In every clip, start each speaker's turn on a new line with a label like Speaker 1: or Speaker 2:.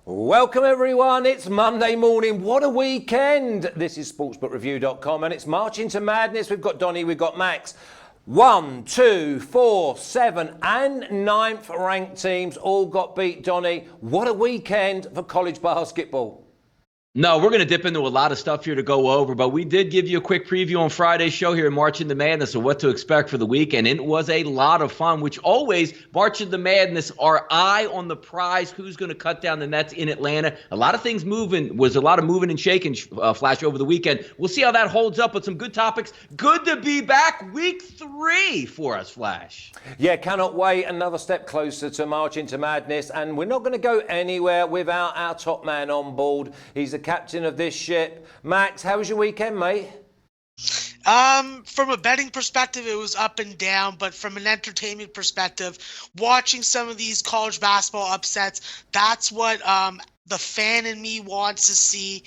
Speaker 1: Welcome everyone, it's Monday morning, what a weekend! This is sportsbookreview.com and it's March into Madness. We've got Donnie, we've got Max. 1, 2, 4, 7 and 9th ranked teams all got beat, Donnie. What a weekend for college basketball.
Speaker 2: No, we're going to dip into a lot of stuff here to go over, but we did give you a quick preview on Friday's show here in March into Madness of what to expect for the weekend. It was a lot of fun, which always, March into Madness, our eye on the prize, who's going to cut down the nets in Atlanta. A lot of things moving, was a lot of moving and shaking, Flash, over the weekend. We'll see how that holds up with some good topics. Good to be back, week 3 for us, Flash.
Speaker 1: Yeah, cannot wait. Another step closer to March into Madness, and we're not going to go anywhere without our top man on board. He's the captain of this ship. Max, how was your weekend, mate?
Speaker 3: From a betting perspective, it was up and down, but from an entertainment perspective, watching some of these college basketball upsets, that's what the fan in me wants to see.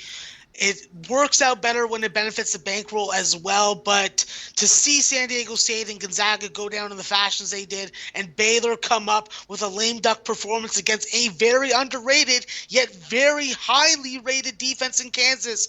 Speaker 3: It works out better when it benefits the bankroll as well, but to see San Diego State and Gonzaga go down in the fashions they did and Baylor come up with a lame duck performance against a very underrated yet very highly rated defense in Kansas,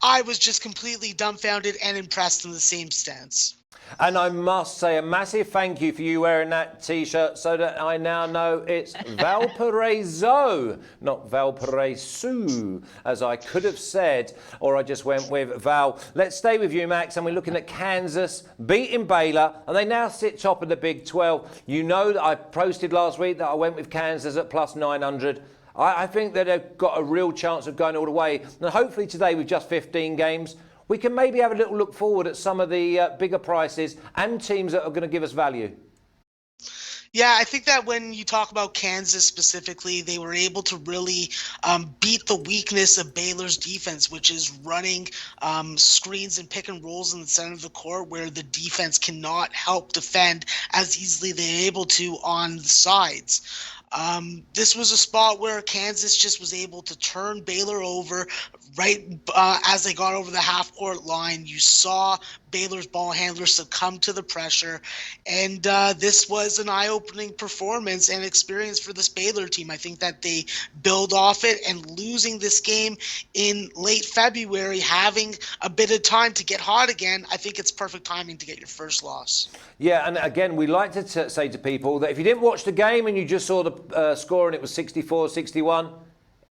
Speaker 3: I was just completely dumbfounded and impressed in the same sense.
Speaker 1: And I must say a massive thank you for you wearing that T-shirt so that I now know it's Valparaiso, not Valparaiso, as I could have said, or I just went with Val. Let's stay with you, Max, and we're looking at Kansas beating Baylor, and they now sit top of the Big 12. You know that I posted last week that I went with Kansas at plus 900. I think that they've got a real chance of going all the way, and hopefully today with just 15 games, we can maybe have a little look forward at some of the bigger prices and teams that are going to give us value.
Speaker 3: Yeah, I think that when you talk about Kansas specifically, they were able to really beat the weakness of Baylor's defense, which is running screens and pick and rolls in the center of the court where the defense cannot help defend as easily they're able to on the sides. This was a spot where Kansas just was able to turn Baylor over right as they got over the half-court line. You saw Baylor's ball handlers succumb to the pressure, and this was an eye-opening performance and experience for this Baylor team. I think that they build off it, and losing this game in late February, having a bit of time to get hot again, I think it's perfect timing to get your first loss.
Speaker 1: Yeah, and again, we like to say to people that if you didn't watch the game and you just saw the score and it was 64-61,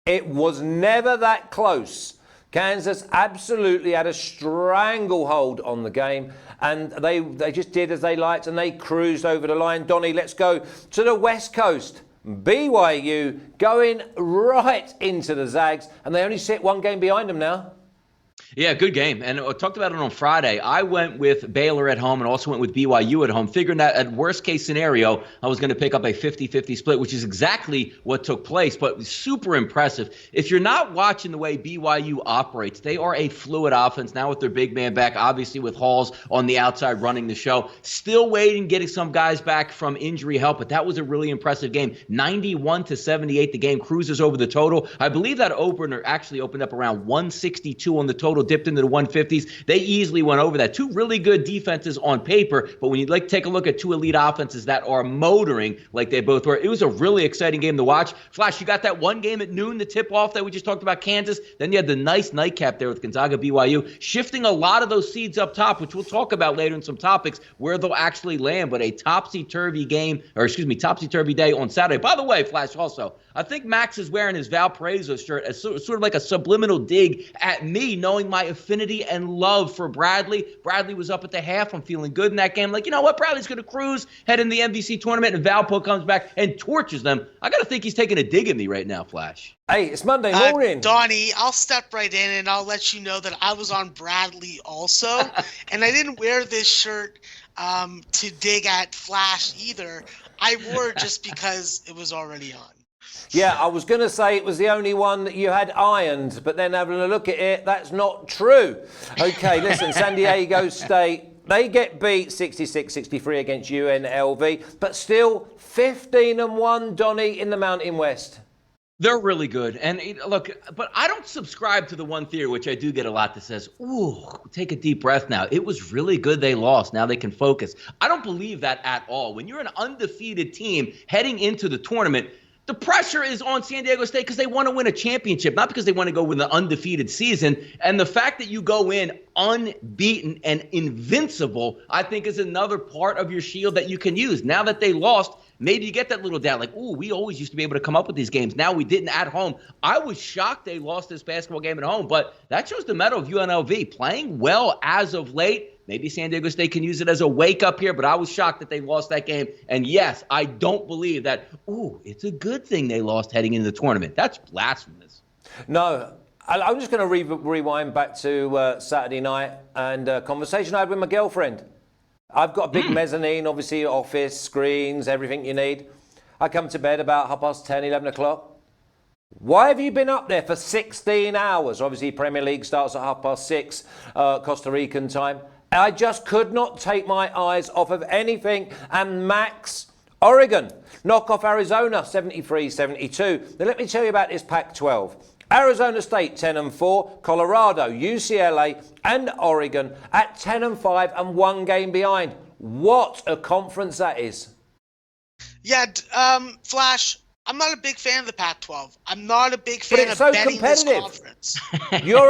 Speaker 1: it was never that close. Kansas absolutely had a stranglehold on the game, and they just did as they liked, and they cruised over the line. Donnie, let's go to the West Coast. BYU going right into the Zags, and they only sit one game behind them now.
Speaker 2: Yeah, good game. And I talked about it on Friday. I went with Baylor at home and also went with BYU at home, figuring that at worst case scenario, I was going to pick up a 50-50 split, which is exactly what took place, but super impressive. If you're not watching the way BYU operates, they are a fluid offense now with their big man back, obviously with Halls on the outside running the show. Still waiting, getting some guys back from injury help, but that was a really impressive game. 91-78, the game cruises over the total. I believe that opener actually opened up around 162 on the total, dipped into the 150s. They easily went over that. Two really good defenses on paper, but when you take a look at two elite offenses that are motoring like they both were, it was a really exciting game to watch. Flash, you got that one game at noon, the tip-off that we just talked about, Kansas. Then you had the nice nightcap there with Gonzaga BYU, shifting a lot of those seeds up top, which we'll talk about later in some topics, where they'll actually land. But a topsy-turvy game, topsy-turvy day on Saturday. By the way, Flash, also, I think Max is wearing his Valparaiso shirt as sort of like a subliminal dig at me, knowing my affinity and love for Bradley. Bradley was up at the half. I'm feeling good in that game. Like, you know what? Bradley's going to cruise, head in the MVC tournament, and Valpo comes back and torches them. I got to think he's taking a dig at me right now, Flash.
Speaker 1: Hey, it's Monday morning.
Speaker 3: Donnie, I'll step right in and I'll let you know that I was on Bradley also. And I didn't wear this shirt to dig at Flash either. I wore it just because it was already on.
Speaker 1: Yeah, I was going to say it was the only one that you had ironed, but then having a look at it, that's not true. Okay, listen, San Diego State, they get beat 66-63 against UNLV, but still 15-1, Donnie, in the Mountain West.
Speaker 2: They're really good. And look, but I don't subscribe to the one theory, which I do get a lot, that says, ooh, take a deep breath now. It was really good they lost. Now they can focus. I don't believe that at all. When you're an undefeated team heading into the tournament, The pressure is on San Diego State because they want to win a championship, not because they want to go with an undefeated season. And the fact that you go in unbeaten and invincible, I think, is another part of your shield that you can use. Now that they lost, maybe you get that little doubt, like, ooh, we always used to be able to come up with these games. Now we didn't at home. I was shocked they lost this basketball game at home, but that shows the mettle of UNLV playing well as of late. Maybe San Diego State can use it as a wake-up here, but I was shocked that they lost that game. And, yes, I don't believe that, ooh, it's a good thing they lost heading into the tournament. That's blasphemous.
Speaker 1: No, I'm just going to rewind back to Saturday night and a conversation I had with my girlfriend. I've got a big mezzanine, obviously, office, screens, everything you need. I come to bed about 10:30, 11 o'clock. Why have you been up there for 16 hours? Obviously, Premier League starts at 6:30, Costa Rican time. I just could not take my eyes off of anything. And Max, Oregon, knock off Arizona, 73-72. Now, let me tell you about this Pac-12. Arizona State, 10-4. Colorado, UCLA, and Oregon at 10-5 and one game behind. What a conference that is.
Speaker 3: Yeah, Flash, I'm not a big fan of the Pac-12. I'm not a big fan of betting this conference.
Speaker 1: You're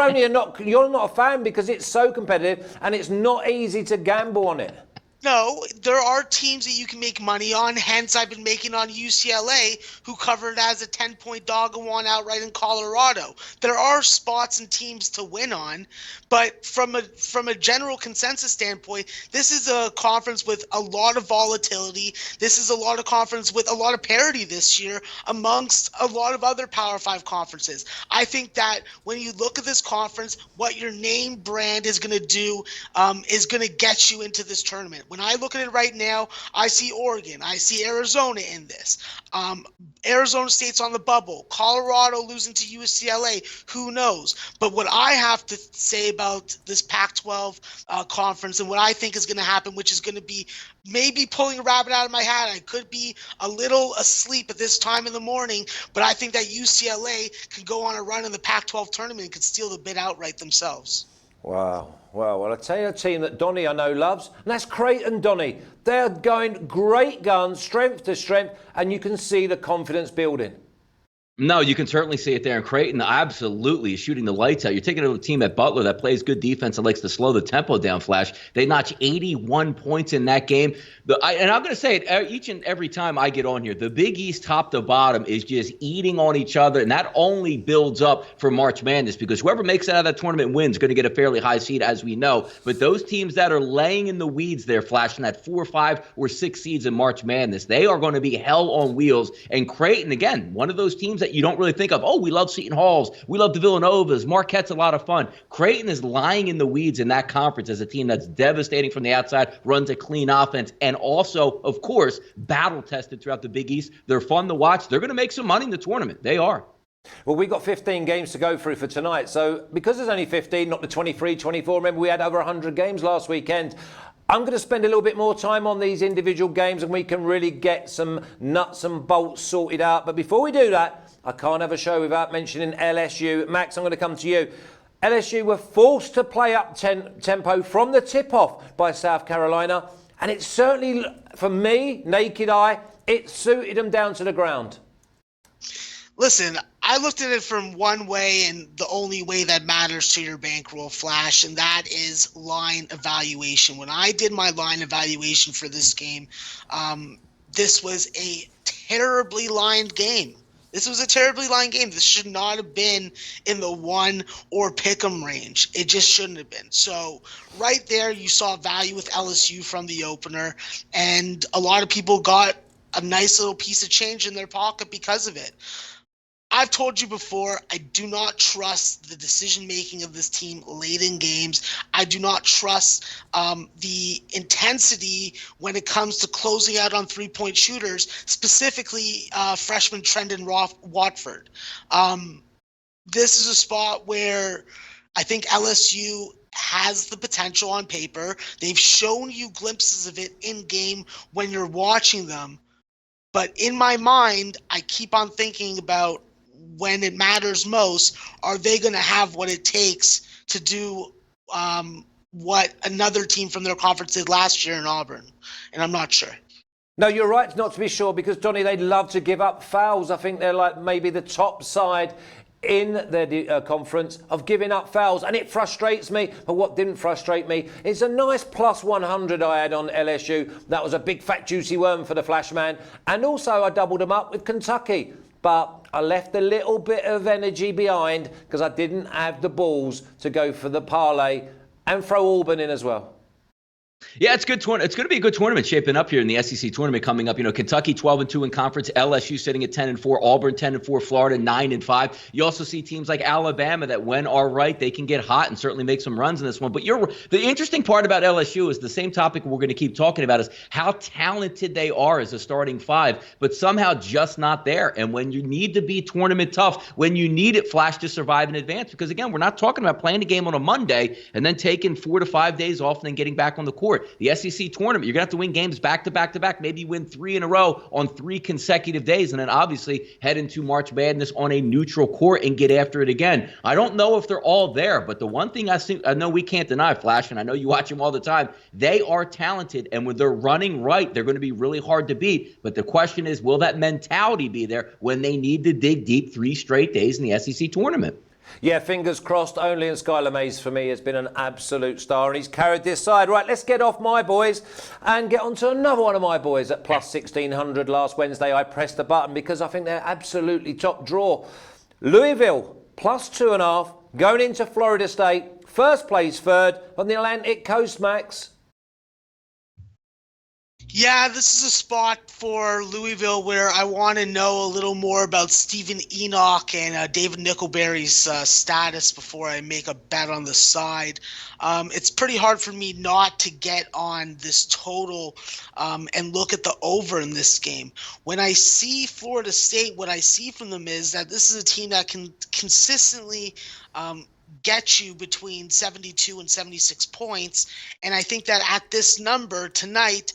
Speaker 1: not a fan because it's so competitive and it's not easy to gamble on it.
Speaker 3: No, there are teams that you can make money on. Hence, I've been making on UCLA, who covered as a 10-point dog and won outright in Colorado. There are spots and teams to win on, but from a general consensus standpoint, this is a conference with a lot of volatility. This is a lot of conference with a lot of parity this year amongst a lot of other Power 5 conferences. I think that when you look at this conference, what your name brand is going to do is going to get you into this tournament. When I look at it right now, I see Oregon. I see Arizona in this. Arizona State's on the bubble. Colorado losing to UCLA. Who knows? But what I have to say about this Pac-12 conference and what I think is going to happen, which is going to be maybe pulling a rabbit out of my hat. I could be a little asleep at this time in the morning, but I think that UCLA could go on a run in the Pac-12 tournament and could steal the bid outright themselves.
Speaker 1: Wow. Well, I'll tell you a team that Donnie I know loves, and that's Creighton, Donnie. They're going great guns, strength to strength, and you can see the confidence building.
Speaker 2: No, you can certainly see it there. And Creighton absolutely is shooting the lights out. You're taking a team at Butler that plays good defense and likes to slow the tempo down, Flash. They notch 81 points in that game. And I'm going to say it each and every time I get on here, the Big East top to bottom is just eating on each other. And that only builds up for March Madness because whoever makes it out of that tournament wins going to get a fairly high seed, as we know. But those teams that are laying in the weeds there, Flash, in that 4, 5, or 6 seeds in March Madness, they are going to be hell on wheels. And Creighton, again, one of those teams that you don't really think of. Oh, we love Seton Halls. We love the Villanovas. Marquette's a lot of fun. Creighton is lying in the weeds in that conference as a team that's devastating from the outside, runs a clean offense, and also, of course, battle-tested throughout the Big East. They're fun to watch. They're going to make some money in the tournament. They are.
Speaker 1: Well, we've got 15 games to go through for tonight. So because there's only 15, not the 23, 24, remember we had over 100 games last weekend. I'm going to spend a little bit more time on these individual games and we can really get some nuts and bolts sorted out. But before we do that, I can't have a show without mentioning LSU. Max, I'm going to come to you. LSU were forced to play up tempo from the tip-off by South Carolina. And it certainly, for me, naked eye, it suited them down to the ground.
Speaker 3: Listen, I looked at it from one way and the only way that matters to your bankroll, Flash, and that is line evaluation. When I did my line evaluation for this game, this was a terribly lined game. This was a terribly lined game. This should not have been in the 1 or pick'em range. It just shouldn't have been. So right there, you saw value with LSU from the opener, and a lot of people got a nice little piece of change in their pocket because of it. I've told you before, I do not trust the decision-making of this team late in games. I do not trust the intensity when it comes to closing out on three-point shooters, specifically freshman Trendon Watford. This is a spot where I think LSU has the potential on paper. They've shown you glimpses of it in-game when you're watching them. But in my mind, I keep on thinking about when it matters most, are they going to have what it takes to do what another team from their conference did last year in Auburn? And I'm not sure.
Speaker 1: No, you're right not to be sure because, Donnie, they love to give up fouls. I think they're like maybe the top side in their conference of giving up fouls, and it frustrates me. But what didn't frustrate me is a nice plus 100 I had on LSU. That was a big fat juicy worm for the Flashman, and also I doubled them up with Kentucky. But I left a little bit of energy behind because I didn't have the balls to go for the parlay and throw Auburn in as well.
Speaker 2: Yeah, it's good. It's going to be a good tournament shaping up here in the SEC tournament coming up. You know, Kentucky 12-2 in conference, LSU sitting at 10-4, Auburn 10-4, Florida 9-5. You also see teams like Alabama that, when are right, they can get hot and certainly make some runs in this one. But the interesting part about LSU is the same topic we're going to keep talking about is how talented they are as a starting five, but somehow just not there. And when you need to be tournament tough, when you need it, Flash, to survive and advance, because again, we're not talking about playing a game on a Monday and then taking 4 to 5 days off and then getting back on the court. The SEC tournament, you're going to have to win games back to back to back. Maybe you win 3 in a row on 3 consecutive days, and then obviously head into March Madness on a neutral court and get after it again. I don't know if they're all there, but the one thing I know we can't deny, Flash, and I know you watch them all the time, they are talented, and when they're running right, they're going to be really hard to beat. But the question is, will that mentality be there when they need to dig deep 3 straight days in the SEC tournament?
Speaker 1: Yeah, fingers crossed. Only, and Skylar Mays for me has been an absolute star, and he's carried this side. Right, let's get off my boys and get on to another one of my boys at plus 1600 last Wednesday. I pressed the button because I think they're absolutely top draw. Louisville plus 2.5 going into Florida State. First place third on the Atlantic Coast, Max.
Speaker 3: Yeah, this is a spot for Louisville where I want to know a little more about Stephen Enoch and David Nickelberry's status before I make a bet on the side. It's pretty hard for me not to get on this total and look at the over in this game. When I see Florida State, what I see from them is that this is a team that can consistently get you between 72 and 76 points. And I think that at this number tonight,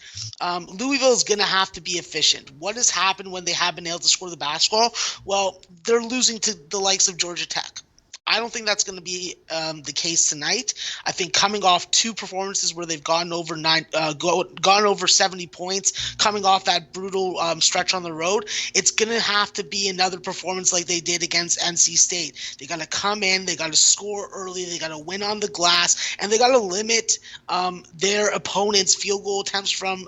Speaker 3: Louisville is going to have to be efficient. What has happened when they have been able to score the basketball? Well, they're losing to the likes of Georgia Tech. I don't think that's going to be the case tonight. I think coming off 2 performances where they've gone over 70 points, coming off that brutal stretch on the road, it's going to have to be another performance like they did against NC State. They got to come in, they got to score early, they got to win on the glass, and they got to limit their opponents' field goal attempts from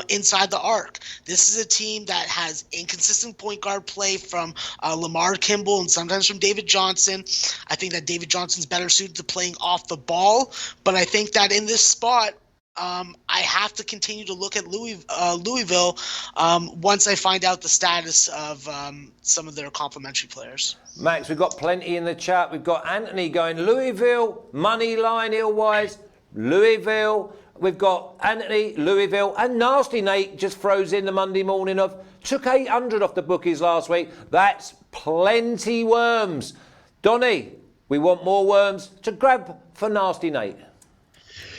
Speaker 3: inside the arc. This is a team that has inconsistent point guard play from Lamar Kimball and sometimes from David Johnson. I think that David Johnson's better suited to playing off the ball, but I think that in this spot, I have to continue to look at Louisville once I find out the status of some of their complementary players.
Speaker 1: Max, we've got plenty in the chat. We've got Anthony going Louisville, money line, Illwise, Louisville. We've got Anthony, Louisville, and Nasty Nate just throws in the Monday morning of took 800 off the bookies last week. That's plenty worms. Donnie, we want more worms to grab for Nasty Nate.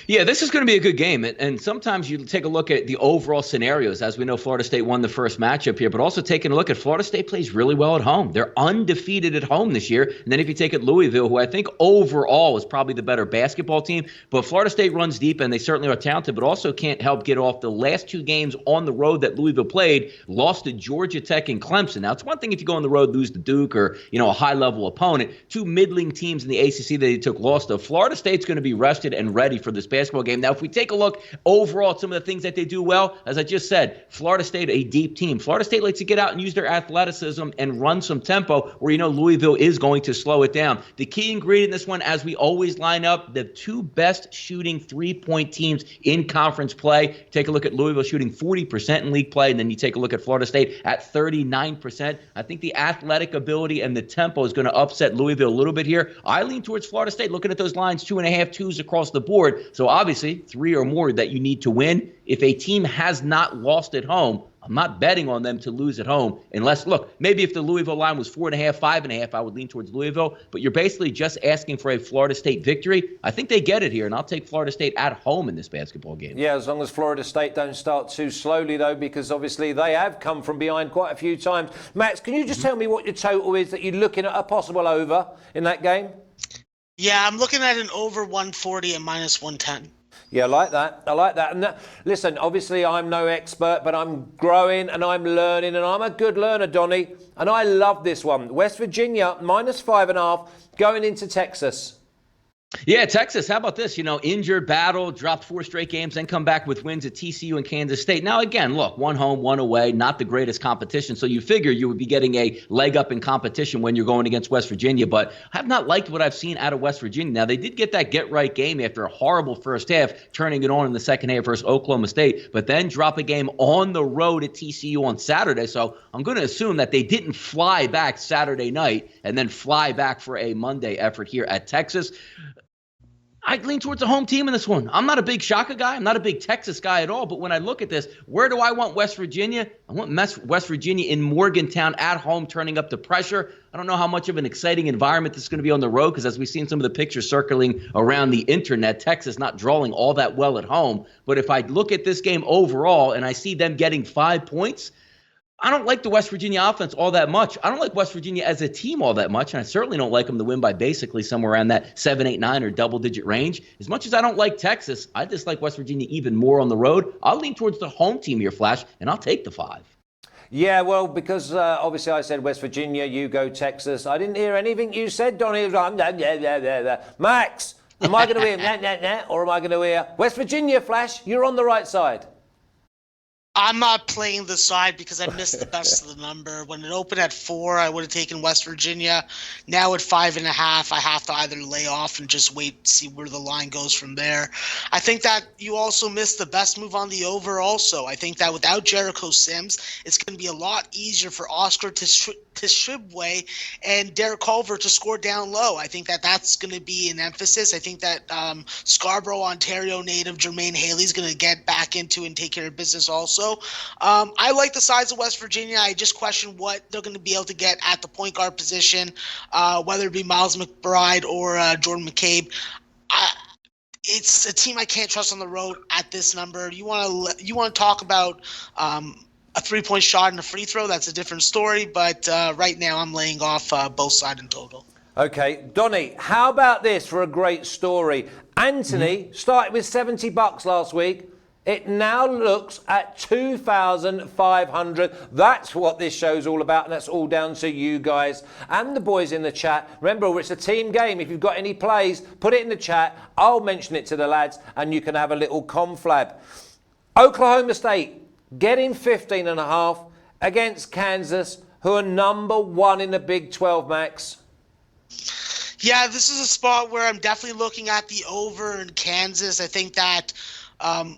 Speaker 2: Yeah, this is going to be a good game. And sometimes you take a look at the overall scenarios. As we know, Florida State won the first matchup here, but also taking a look at Florida State plays really well at home. They're undefeated at home this year. And then if you take at Louisville, who I think overall is probably the better basketball team, but Florida State runs deep and they certainly are talented, but also can't help get off the last 2 games on the road that Louisville played, lost to Georgia Tech and Clemson. Now, it's one thing if you go on the road, lose to Duke or, a high-level opponent. 2 middling teams in the ACC that they took loss to. Florida State's going to be rested and ready for this basketball game. Now, if we take a look overall at some of the things that they do well, as I just said, Florida State, a deep team. Florida State likes to get out and use their athleticism and run some tempo where Louisville is going to slow it down. The key ingredient in this one, as we always line up, the 2 best shooting 3-point teams in conference play. Take a look at Louisville shooting 40% in league play, and then you take a look at Florida State at 39%. I think the athletic ability and the tempo is going to upset Louisville a little bit here. I lean towards Florida State, looking at those lines, 2.5 2s across the board. So obviously, 3 or more that you need to win. If a team has not lost at home, I'm not betting on them to lose at home unless, look, maybe if the Louisville line was 4.5, 5.5, I would lean towards Louisville. But you're basically just asking for a Florida State victory. I think they get it here, and I'll take Florida State at home in this basketball game.
Speaker 1: Yeah, as long as Florida State don't start too slowly, though, because obviously they have come from behind quite a few times. Max, can you just tell me what your total is that you're looking at a possible over in that game?
Speaker 3: Yeah, I'm looking at an over 140 and minus 110.
Speaker 1: Yeah, I like that. I like that. And listen, obviously I'm no expert, but I'm growing and I'm learning, and I'm a good learner, Donnie. And I love this one. West Virginia, -5.5, going into Texas.
Speaker 2: Yeah, Texas, how about this? Injured, battle, dropped 4 straight games, then come back with wins at TCU and Kansas State. Now, again, look, 1 home, 1 away, not the greatest competition. So you figure you would be getting a leg up in competition when you're going against West Virginia. But I have not liked what I've seen out of West Virginia. Now, they did get that get-right game after a horrible first half, turning it on in the second half versus Oklahoma State, but then drop a game on the road at TCU on Saturday. So I'm going to assume that they didn't fly back Saturday night and then fly back for a Monday effort here at Texas. I lean towards the home team in this one. I'm not a big Shaka guy. I'm not a big Texas guy at all. But when I look at this, where do I want West Virginia? I want West Virginia in Morgantown at home, turning up the pressure. I don't know how much of an exciting environment this is going to be on the road, because as we've seen some of the pictures circling around the internet, Texas not drawing all that well at home. But if I look at this game overall and I see them getting 5 points, I don't like the West Virginia offense all that much. I don't like West Virginia as a team all that much, and I certainly don't like them to win by basically somewhere around that 7, 8, 9 or double-digit range. As much as I don't like Texas, I dislike West Virginia even more on the road. I'll lean towards the home team here, Flash, and I'll take the 5.
Speaker 1: Yeah, well, because obviously I said West Virginia, you go Texas. I didn't hear anything you said, Donnie. It was like, Max, am I going to hear or am I going to hear West Virginia, Flash? You're on the right side.
Speaker 3: I'm not playing the side because I missed the best of the number. When it opened at 4, I would have taken West Virginia. Now at 5.5, I have to either lay off and just wait to see where the line goes from there. I think that you also missed the best move on the over also. I think that without Jericho Sims, it's going to be a lot easier for Oscar Tshiebwe and Derek Culver to score down low. I think that that's going to be an emphasis. I think that Scarborough, Ontario native Jermaine Haley is going to get back into and take care of business also. I like the size of West Virginia. I just question what they're going to be able to get at the point guard position, whether it be Miles McBride or Jordan McCabe. It's a team I can't trust on the road at this number. You want to talk about a 3-point shot and a free throw? That's a different story. But right now, I'm laying off both sides in total. Okay,
Speaker 1: Donnie, how about this for a great story? Anthony started with $70 last week. It now looks at 2,500. That's what this show's all about, and that's all down to you guys and the boys in the chat. Remember, it's a team game. If you've got any plays, put it in the chat. I'll mention it to the lads, and you can have a little conflab. Oklahoma State getting 15.5 against Kansas, who are number 1 in the Big 12, Max.
Speaker 3: Yeah, this is a spot where I'm definitely looking at the over in Kansas. I think that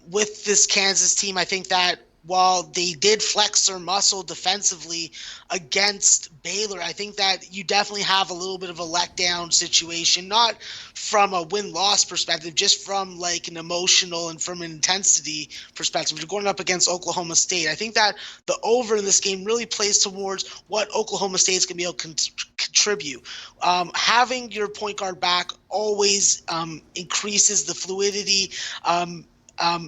Speaker 3: with this Kansas team, I think that while they did flex their muscle defensively against Baylor, I think that you definitely have a little bit of a letdown situation, not from a win-loss perspective, just from like an emotional and from an intensity perspective. You're going up against Oklahoma State. I think that the over in this game really plays towards what Oklahoma State's going to be able to contribute. Having your point guard back always increases the fluidity,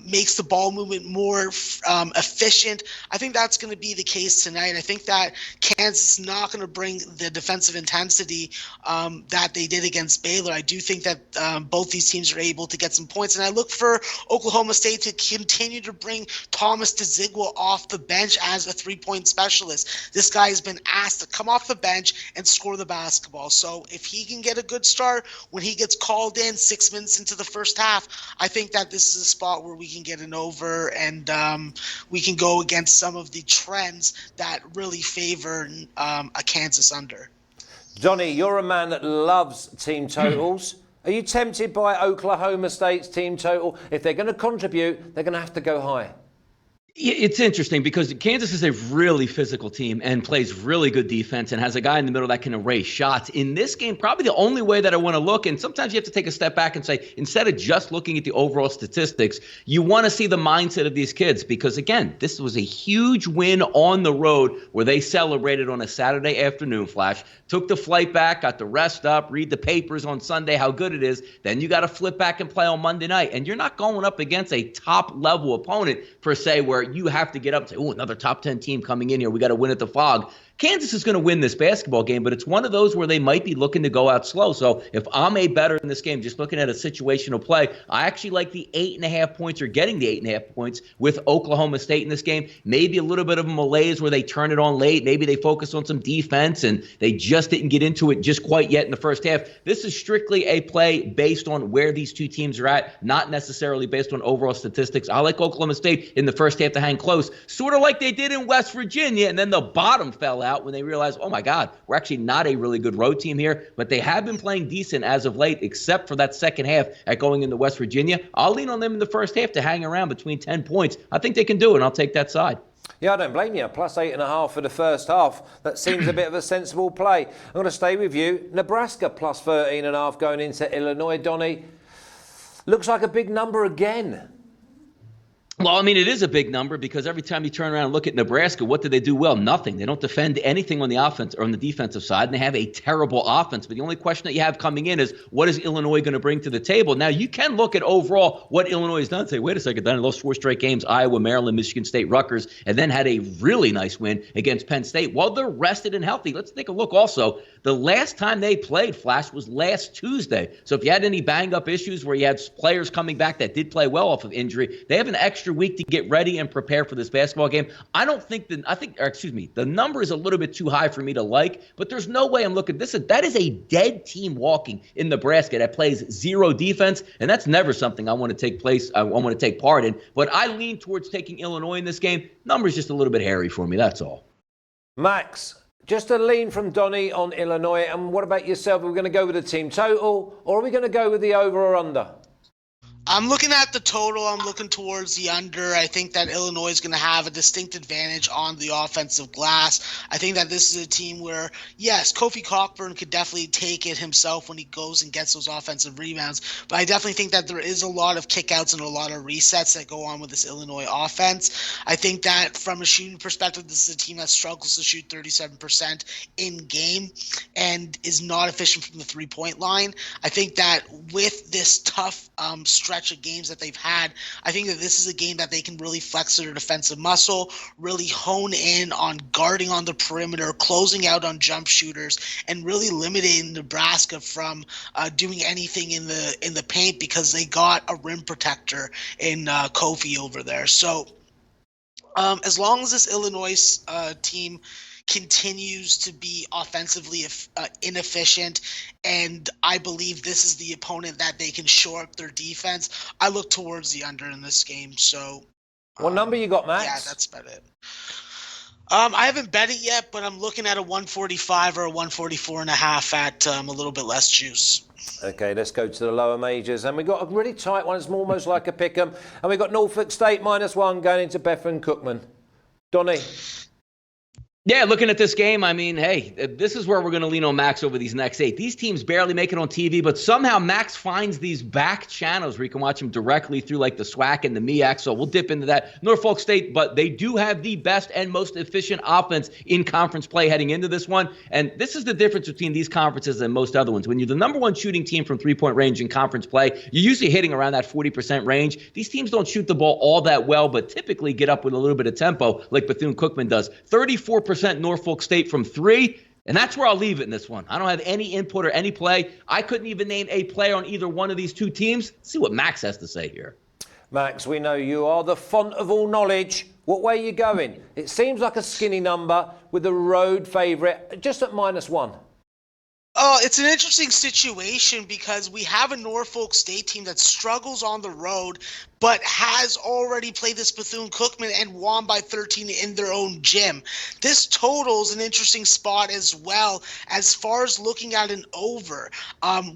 Speaker 3: makes the ball movement more efficient. I think that's going to be the case tonight. I think that Kansas is not going to bring the defensive intensity that they did against Baylor. I do think that both these teams are able to get some points, and I look for Oklahoma State to continue to bring Thomas Dzigwa off the bench as a three-point specialist. This guy has been asked to come off the bench and score the basketball. So if he can get a good start when he gets called in 6 minutes into the first half, I think that this is a spot where we can get an over, and we can go against some of the trends that really favor a Kansas under.
Speaker 1: Donnie, you're a man that loves team totals. Are you tempted by Oklahoma State's team total? If they're going to contribute, they're going to have to go high.
Speaker 2: It's interesting because Kansas is a really physical team and plays really good defense and has a guy in the middle that can erase shots. In this game, probably the only way that I want to look, and sometimes you have to take a step back and say, instead of just looking at the overall statistics, you want to see the mindset of these kids because, again, this was a huge win on the road where they celebrated on a Saturday afternoon, Flash, took the flight back, got the rest up, read the papers on Sunday, how good it is. Then you got to flip back and play on Monday night, and you're not going up against a top-level opponent, per se, where you have to get up and say, oh, another top 10 team coming in here. We got to win at the Fog. Kansas is going to win this basketball game, but it's one of those where they might be looking to go out slow. So if I'm a better in this game, just looking at a situational play, I actually like the 8.5 points or getting the 8.5 points with Oklahoma State in this game. Maybe a little bit of a malaise where they turn it on late. Maybe they focus on some defense and they just didn't get into it just quite yet in the first half. This is strictly a play based on where these two teams are at, not necessarily based on overall statistics. I like Oklahoma State in the first half to hang close, sort of like they did in West Virginia, and then the bottom fell out when they realized, oh my God, we're actually not a really good road team here. But they have been playing decent as of late, except for that second half at going into West Virginia. I'll lean on them in the first half to hang around between 10 points. I think they can do it, and I'll take that side.
Speaker 1: Yeah, I don't blame you. Plus 8.5 for the first half. That seems a bit of a sensible play. I'm going to stay with you. Nebraska plus 13.5 going into Illinois. Donnie, looks like a big number again.
Speaker 2: Well, I mean, it is a big number because every time you turn around and look at Nebraska, what do they do well? Nothing. They don't defend anything on the offense or on the defensive side, and they have a terrible offense. But the only question that you have coming in is, what is Illinois going to bring to the table? Now, you can look at overall what Illinois has done and say, wait a second, they lost 4 straight games, Iowa, Maryland, Michigan State, Rutgers, and then had a really nice win against Penn State. Well, they're rested and healthy. Let's take a look also. The last time they played, Flash, was last Tuesday. So if you had any bang-up issues where you had players coming back that did play well off of injury, they have an extra week to get ready and prepare for this basketball game. The number is a little bit too high for me to like, but there's no way I'm looking. That is a dead team walking in Nebraska that plays zero defense, and that's never something I want to take part in. But I lean towards taking Illinois in this game. Number's just a little bit hairy for me, that's all.
Speaker 1: Max, just a lean from Donnie on Illinois. And what about yourself? Are we going to go with the team total, or are we going to go with the over or under?
Speaker 3: I'm looking at the total. I'm looking towards the under. I think that Illinois is going to have a distinct advantage on the offensive glass. I think that this is a team where, yes, Kofi Cockburn could definitely take it himself when he goes and gets those offensive rebounds. But I definitely think that there is a lot of kickouts and a lot of resets that go on with this Illinois offense. I think that from a shooting perspective, this is a team that struggles to shoot 37% in game and is not efficient from the three-point line. I think that with this tough stretch of games that they've had, I think that this is a game that they can really flex their defensive muscle, really hone in on guarding on the perimeter, closing out on jump shooters, and really limiting Nebraska from doing anything in the paint because they got a rim protector in Kofi over there. So as long as this Illinois team continues to be offensively inefficient, and I believe this is the opponent that they can shore up their defense, I look towards the under in this game. So
Speaker 1: what number you got, Max?
Speaker 3: Yeah, that's about it. I haven't bet it yet, but I'm looking at a 145 or a 144.5 at a little bit less juice.
Speaker 1: Okay, let's go to the lower majors. And we've got a really tight one. It's almost like a pick'em. And we've got Norfolk State -1 going into Bethune Cookman. Donnie?
Speaker 2: Yeah, looking at this game, I mean, hey, this is where we're going to lean on Max over these next 8. These teams barely make it on TV, but somehow Max finds these back channels where you can watch them directly through like the SWAC and the MEAC, so we'll dip into that. Norfolk State, but they do have the best and most efficient offense in conference play heading into this one, and this is the difference between these conferences and most other ones. When you're the number one shooting team from three-point range in conference play, you're usually hitting around that 40% range. These teams don't shoot the ball all that well, but typically get up with a little bit of tempo like Bethune-Cookman does. 34% Norfolk State from 3, and that's where I'll leave it in this one. I don't have any input or any play. I couldn't even name a player on either one of these two teams. Let's see what Max has to say here.
Speaker 1: Max, we know you are the font of all knowledge. What way are you going? It seems like a skinny number with the road favourite just at -1.
Speaker 3: Oh, it's an interesting situation because we have a Norfolk State team that struggles on the road, but has already played this Bethune-Cookman and won by 13 in their own gym. This total is an interesting spot as well as far as looking at an over.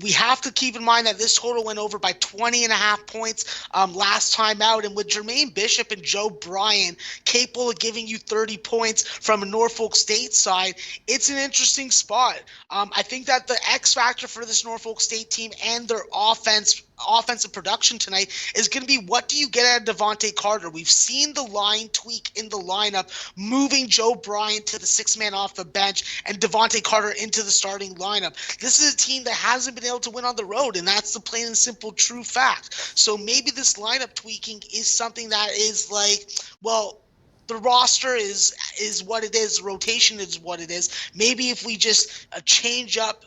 Speaker 3: We have to keep in mind that this total went over by 20.5 points last time out, and with Jermaine Bishop and Joe Bryan capable of giving you 30 points from a Norfolk State side, it's an interesting spot. I think that the X factor for this Norfolk State team and their offensive production tonight is going to be what what do you get out of Devontae Carter? We've seen the line tweak in the lineup, moving Joe Bryant to the sixth man off the bench and Devontae Carter into the starting lineup. This is a team that hasn't been able to win on the road, and that's the plain and simple true fact. So maybe this lineup tweaking is something that is like, well, the roster is what it is. Rotation is what it is. Maybe if we just change up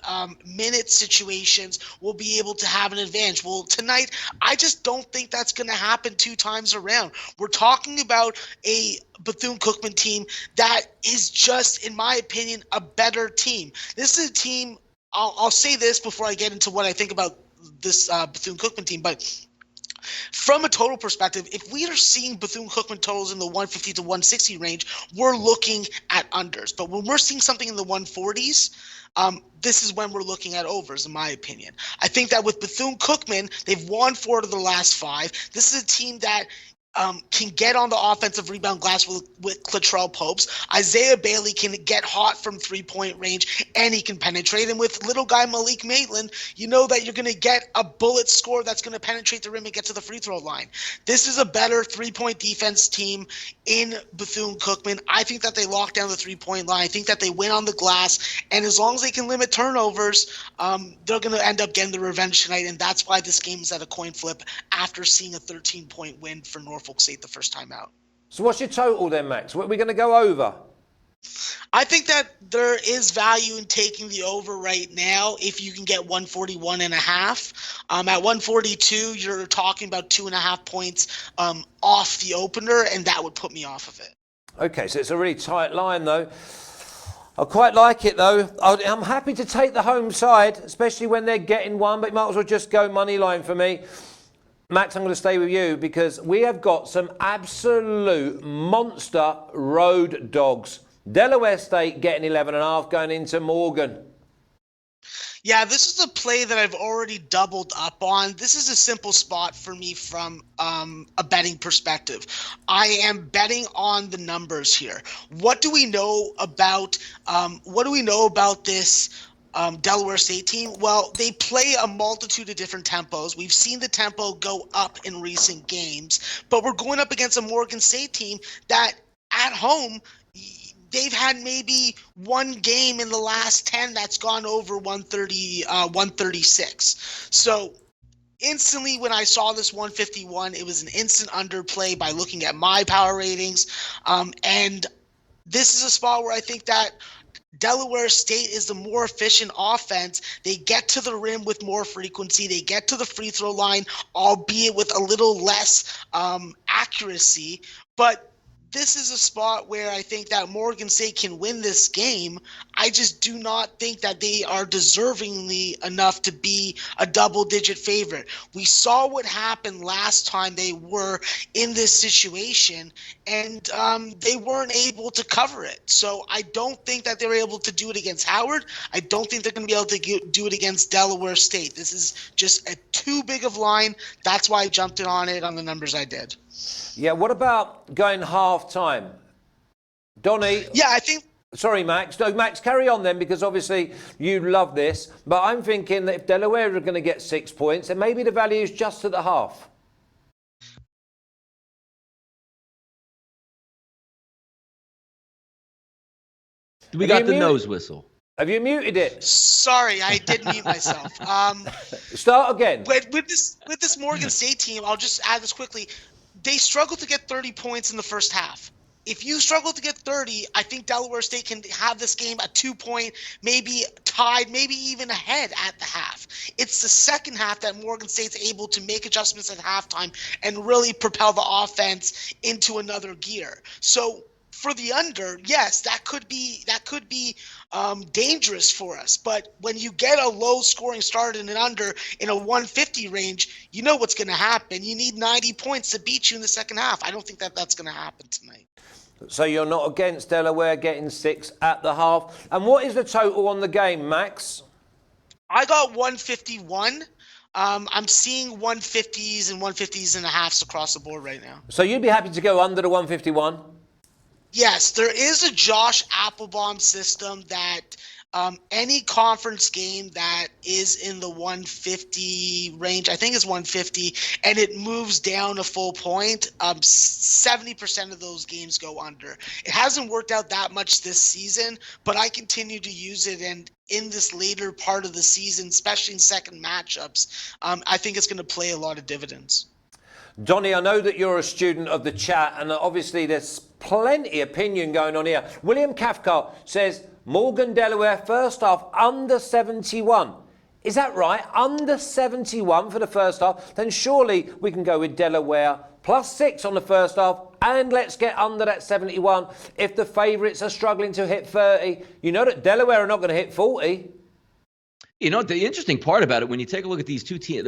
Speaker 3: minute situations, we'll be able to have an advantage. Well, tonight, I just don't think that's going to happen 2 times around. We're talking about a Bethune-Cookman team that is just, in my opinion, a better team. This is a team, I'll say this before I get into what I think about this Bethune-Cookman team, but from a total perspective, if we are seeing Bethune-Cookman totals in the 150 to 160 range, we're looking at unders. But when we're seeing something in the 140s, this is when we're looking at overs, in my opinion. I think that with Bethune-Cookman, they've won 4 of the last 5. This is a team that can get on the offensive rebound glass with Latrell Popes. Isaiah Bailey can get hot from three-point range, and he can penetrate. And with little guy Malik Maitland, you know that you're going to get a bullet score that's going to penetrate the rim and get to the free throw line. This is a better three-point defense team in Bethune-Cookman. I think that they lock down the three-point line. I think that they win on the glass. And as long as they can limit turnovers, they're going to end up getting the revenge tonight. And that's why this game is at a coin flip after seeing a 13-point win for Norfolk State the first time out.
Speaker 1: So what's your total then, Max? What are we going to go over?
Speaker 3: I think that there is value in taking the over right now if you can get 141.5. At 142, you're talking about 2.5 points off the opener, and that would put me off of it.
Speaker 1: Okay, so it's a really tight line, though. I quite like it, though. I'm happy to take the home side, especially when they're getting one, but you might as well just go money line for me. Max, I'm going to stay with you because we have got some absolute monster road dogs. Delaware State getting 11.5 going into Morgan.
Speaker 3: Yeah, this is a play that I've already doubled up on. This is a simple spot for me from a betting perspective. I am betting on the numbers here. What do we know about this Delaware State team? Well, they play a multitude of different tempos. We've seen the tempo go up in recent games, but we're going up against a Morgan State team that at home, they've had maybe one game in the last 10 that's gone over 136. So instantly when I saw this 151, it was an instant underplay by looking at my power ratings. And this is a spot where I think that Delaware State is the more efficient offense. They get to the rim with more frequency. They get to the free throw line, albeit with a little less accuracy. But this is a spot where I think that Morgan State can win this game. I just do not think that they are deservingly enough to be a double-digit favorite. We saw what happened last time they were in this situation, and they weren't able to cover it. So I don't think that they were able to do it against Howard. I don't think they're going to be able to do it against Delaware State. This is just a too big of line. That's why I jumped in on it on the numbers I did.
Speaker 1: Yeah, what about going half-time? Donnie?
Speaker 3: Yeah, I think...
Speaker 1: Sorry, Max. No, Max, carry on then, because obviously you love this. But I'm thinking that if Delaware are going to get 6 points, then maybe the value is just at the half.
Speaker 2: We got the nose whistle.
Speaker 1: Have you muted it?
Speaker 3: Sorry, I did mute myself.
Speaker 1: Start again.
Speaker 3: With this Morgan State team, I'll just add this quickly. They struggled to get 30 points in the first half. If you struggle to get 30, I think Delaware State can have this game a 2-point, maybe tied, maybe even ahead at the half. It's the second half that Morgan State's able to make adjustments at halftime and really propel the offense into another gear. So for the under, yes, that could be dangerous for us. But when you get a low-scoring start in an under in a 150 range, you know what's going to happen. You need 90 points to beat you in the second half. I don't think that that's going to happen tonight.
Speaker 1: So you're not against Delaware getting 6 at the half. And what is the total on the game, Max?
Speaker 3: I got 151. I'm seeing 150s and 150s and a halves across the board right now.
Speaker 1: So you'd be happy to go under the 151?
Speaker 3: Yes, there is a Josh Applebaum system that Any conference game that is in the 150 range, I think it's 150, and it moves down a full point, 70% of those games go under. It hasn't worked out that much this season, but I continue to use it, and in this later part of the season, especially in second matchups, I think it's going to play a lot of dividends.
Speaker 1: Donnie, I know that you're a student of the chat, and obviously there's plenty of opinion going on here. William Cathcart says, Morgan, Delaware, first half, under 71. Is that right? Under 71 for the first half? Then surely we can go with Delaware +6 on the first half, and let's get under that 71. If the favourites are struggling to hit 30, you know that Delaware are not going to hit 40.
Speaker 2: You know, the interesting part about it, when you take a look at these two teams,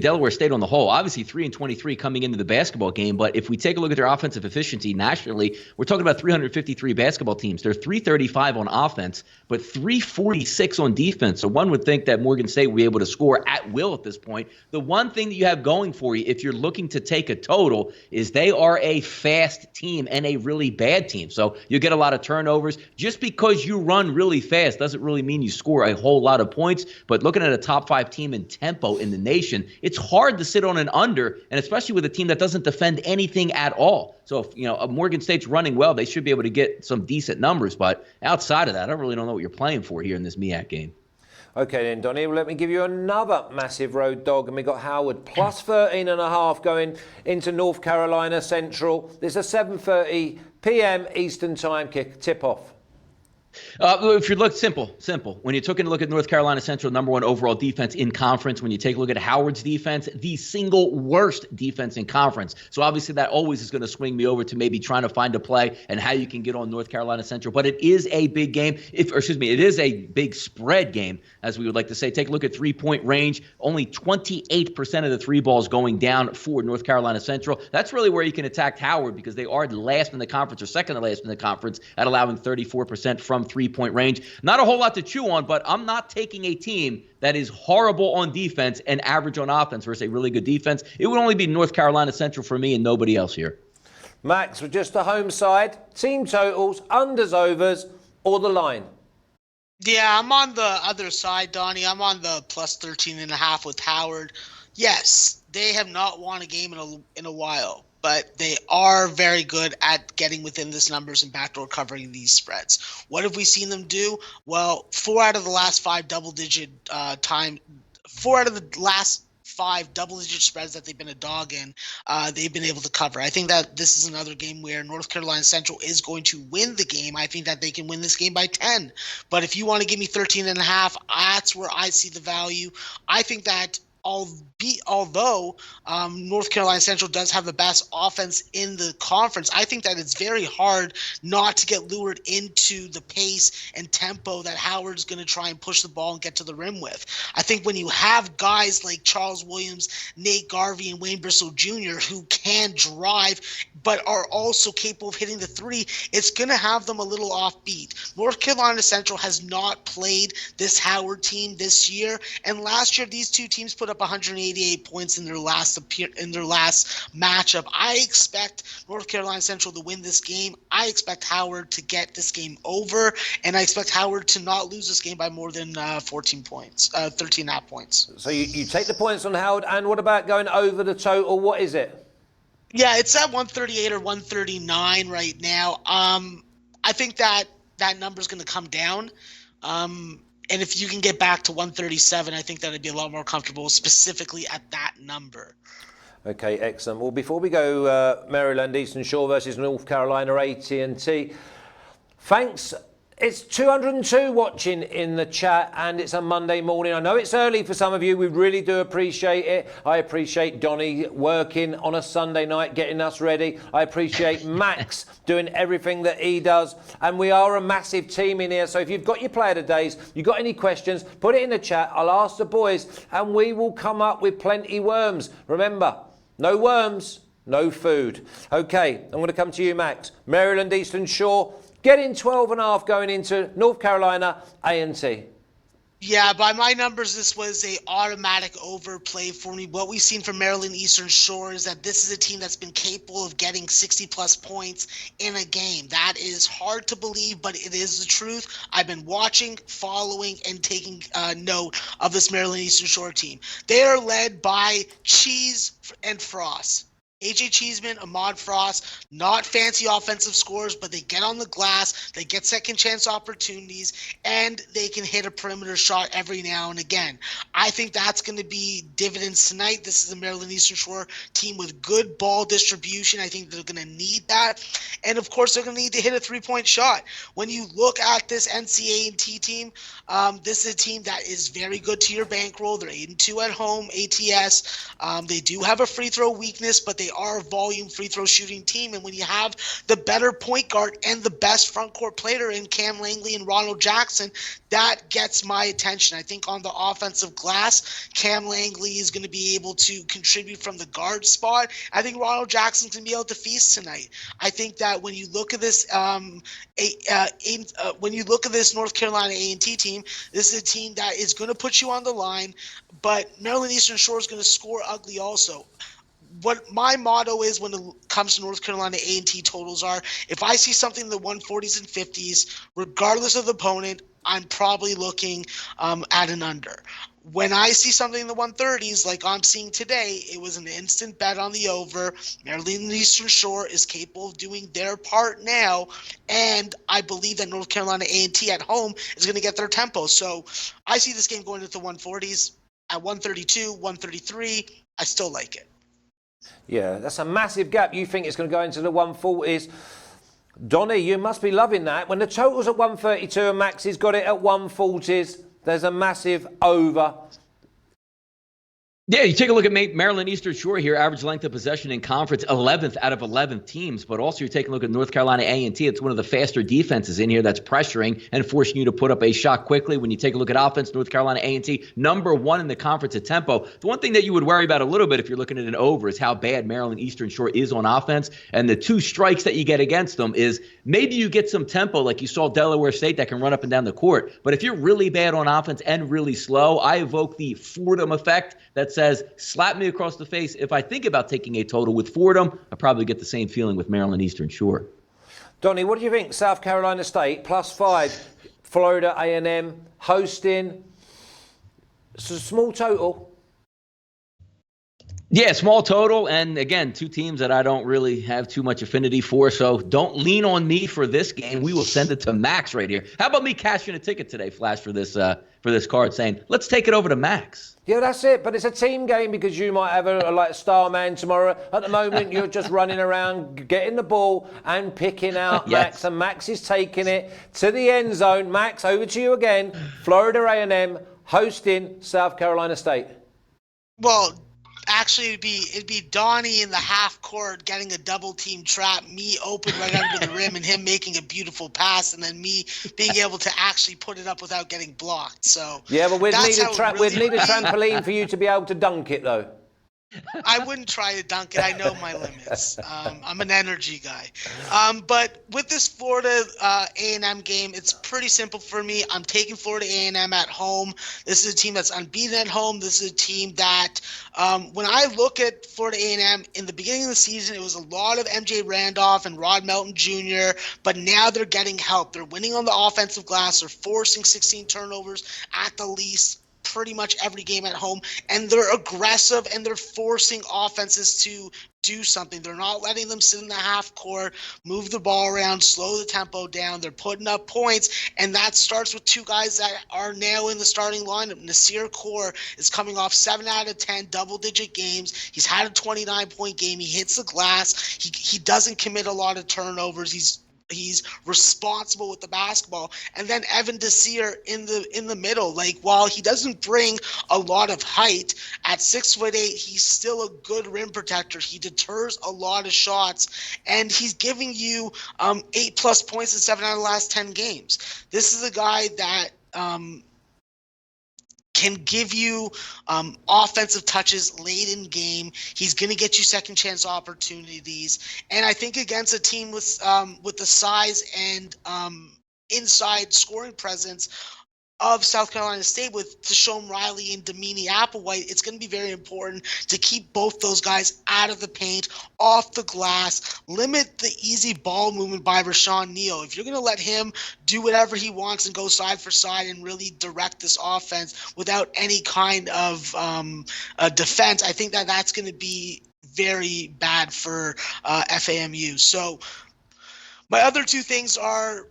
Speaker 2: Delaware State on the whole, obviously 3-23 coming into the basketball game. But if we take a look at their offensive efficiency nationally, we're talking about 353 basketball teams. They're 335 on offense, but 346 on defense. So one would think that Morgan State would be able to score at will at this point. The one thing that you have going for you, if you're looking to take a total, is they are a fast team and a really bad team. So you get a lot of turnovers. Just because you run really fast doesn't really mean you score a whole lot of points. But looking at a top 5 team in tempo in the nation, it's hard to sit on an under, and especially with a team that doesn't defend anything at all. So if Morgan State's running well, they should be able to get some decent numbers. But outside of that, I really don't know what you're playing for here in this MEAC game.
Speaker 1: Okay then, Donnie, well, let me give you another massive road dog, and we got Howard +13.5 going into North Carolina Central. There's a 7:30 p.m. Eastern Time tip-off.
Speaker 2: If you look simple. When you took a look at North Carolina Central, number 1 overall defense in conference. When you take a look at Howard's defense, the single worst defense in conference. So obviously that always is going to swing me over to maybe trying to find a play and how you can get on North Carolina Central. But it is a big game. It is a big spread game, as we would like to say. Take a look at 3-point range. Only 28% of the 3 balls going down for North Carolina Central. That's really where you can attack Howard, because they are last in the conference, or second to last in the conference, at allowing 34% from 3-point range. Not a whole lot to chew on, but I'm not taking a team that is horrible on defense and average on offense versus a really good defense. It would only be North Carolina Central for me and nobody else here.
Speaker 1: Max, with just the home side, team totals, unders, overs, or the line?
Speaker 3: Yeah, I'm on the other side, Donnie. I'm on the +13.5 with Howard. Yes, they have not won a game in a while, but they are very good at getting within this numbers and backdoor covering these spreads. What have we seen them do? Well, 4 out of the last 5 double-digit spreads that they've been a dog in, they've been able to cover. I think that this is another game where North Carolina Central is going to win the game. I think that they can win this game by 10. But if you want to give me 13.5, that's where I see the value. I think that although North Carolina Central does have the best offense in the conference, I think that it's very hard not to get lured into the pace and tempo that Howard's going to try and push the ball and get to the rim with. I think when you have guys like Charles Williams, Nate Garvey, and Wayne Bristol Jr. who can drive but are also capable of hitting the 3, it's going to have them a little offbeat. North Carolina Central has not played this Howard team this year, and last year these two teams put up 188 points in their last matchup. I expect North Carolina Central to win this game. I expect Howard to get this game over, and I expect Howard to not lose this game by more than 13.5 points.
Speaker 1: So you take the points on Howard, and what about going over the total? What is it?
Speaker 3: Yeah, it's at 138 or 139 right now. I think that number is going to come down. And if you can get back to 137, I think that would be a lot more comfortable, specifically at that number.
Speaker 1: Okay, excellent. Well, before we go, Maryland Eastern Shore versus North Carolina AT&T. Thanks. It's 202 watching in the chat, and it's a Monday morning. I know it's early for some of you. We really do appreciate it. I appreciate Donnie working on a Sunday night, getting us ready. I appreciate Max doing everything that he does. And we are a massive team in here. So if you've got your player of the days, you've got any questions, put it in the chat. I'll ask the boys, and we will come up with plenty worms. Remember, no worms, no food. Okay, I'm going to come to you, Max. Maryland Eastern Shore. Getting 12.5 going into North Carolina A&T.
Speaker 3: Yeah, by my numbers, this was a automatic overplay for me. What we've seen from Maryland Eastern Shore is that this is a team that's been capable of getting 60-plus points in a game. That is hard to believe, but it is the truth. I've been watching, following, and taking note of this Maryland Eastern Shore team. They are led by Cheese and Frost. AJ Cheeseman, Ahmad Frost, not fancy offensive scores, but they get on the glass, they get second chance opportunities, and they can hit a perimeter shot every now and again. I think that's going to be dividends tonight. This is a Maryland Eastern Shore team with good ball distribution. I think they're going to need that. And of course, they're going to need to hit a three-point shot. When you look at this NCAA team, this is a team that is very good to your bankroll. They're 8-2 at home, ATS. They do have a free throw weakness, but they are a volume free throw shooting team. And when you have the better point guard and the best front court player in Cam Langley and Ronald Jackson, that gets my attention. I think on the offensive glass, Cam Langley is going to be able to contribute from the guard spot. I think Ronald Jackson's going to be able to feast tonight. I think that when you look at this, when you look at this North Carolina A&T team, this is a team that is going to put you on the line, but Maryland Eastern Shore is going to score ugly also. What my motto is when it comes to North Carolina A&T totals are, if I see something in the 140s and 50s, regardless of the opponent, I'm probably looking at an under. When I see something in the 130s, like I'm seeing today, it was an instant bet on the over. Maryland Eastern Shore is capable of doing their part now, and I believe that North Carolina A&T at home is going to get their tempo. So I see this game going into the 140s. At 132, 133, I still like it.
Speaker 1: Yeah, that's a massive gap. You think it's going to go into the 140s. Donnie, you must be loving that. When the total's at 132 and Max's got it at 140s, there's a massive over.
Speaker 2: Yeah, you take a look at Maryland Eastern Shore here, average length of possession in conference, 11th out of 11 teams. But also you're taking a look at North Carolina A&T. It's one of the faster defenses in here that's pressuring and forcing you to put up a shot quickly. When you take a look at offense, North Carolina A&T, number one in the conference at tempo. The one thing that you would worry about a little bit if you're looking at an over is how bad Maryland Eastern Shore is on offense. And the two strikes that you get against them is maybe you get some tempo like you saw Delaware State that can run up and down the court. But if you're really bad on offense and really slow, I evoke the Fordham effect that says, slap me across the face. If I think about taking a total with Fordham, I probably get the same feeling with Maryland Eastern Shore.
Speaker 1: Donnie, what do you think? South Carolina State, +5. Florida A&M, hosting. It's a small total.
Speaker 2: Yeah, small total. And again, two teams that I don't really have too much affinity for. So don't lean on me for this game. We will send it to Max right here. How about me cashing a ticket today, Flash, for this card, saying, let's take it over to Max.
Speaker 1: Yeah, that's it. But it's a team game because you might have a star man tomorrow. At the moment, you're just running around, getting the ball and picking out
Speaker 2: Yes.
Speaker 1: Max. And Max is taking it to the end zone. Max, over to you again. Florida A&M hosting South Carolina State.
Speaker 3: Well, actually, it'd be Donnie in the half court getting a double team trap, me open right under the rim, and him making a beautiful pass, and then me being able to actually put it up without getting blocked. So
Speaker 1: Yeah, but we'd
Speaker 3: that's
Speaker 1: need
Speaker 3: how it really
Speaker 1: a
Speaker 3: would be.
Speaker 1: trampoline for you to be able to dunk it, though.
Speaker 3: I wouldn't try to dunk it. I know my limits. I'm an energy guy. But with this Florida A&M game, it's pretty simple for me. I'm taking Florida A&M at home. This is a team that's unbeaten at home. This is a team that, when I look at Florida A&M, in the beginning of the season, it was a lot of MJ Randolph and Rod Melton Jr., but now they're getting help. They're winning on the offensive glass. They're forcing 16 turnovers at the least pretty much every game at home, and they're aggressive and they're forcing offenses to do something. They're not letting them sit in the half court, move the ball around, slow the tempo down. They're putting up points, and that starts with two guys that are now in the starting lineup. Nasir Kaur is coming off 7 out of 10 double-digit games. He's had a 29-point game. He hits the glass. He doesn't commit a lot of turnovers. He's responsible with the basketball. And then Evan Desir in the middle. Like, while he doesn't bring a lot of height, at 6'8", he's still a good rim protector. He deters a lot of shots, and he's giving you 8+ points in 7 out of the last 10 games. This is a guy that can give you offensive touches late in game. He's going to get you second chance opportunities. And I think against a team with the size and inside scoring presence of South Carolina State with Deshaun Riley and Damini Applewhite, it's going to be very important to keep both those guys out of the paint, off the glass, limit the easy ball movement by Rashawn Neal. If you're going to let him do whatever he wants and go side for side and really direct this offense without any kind of defense, I think that that's going to be very bad for FAMU. So my other two things are,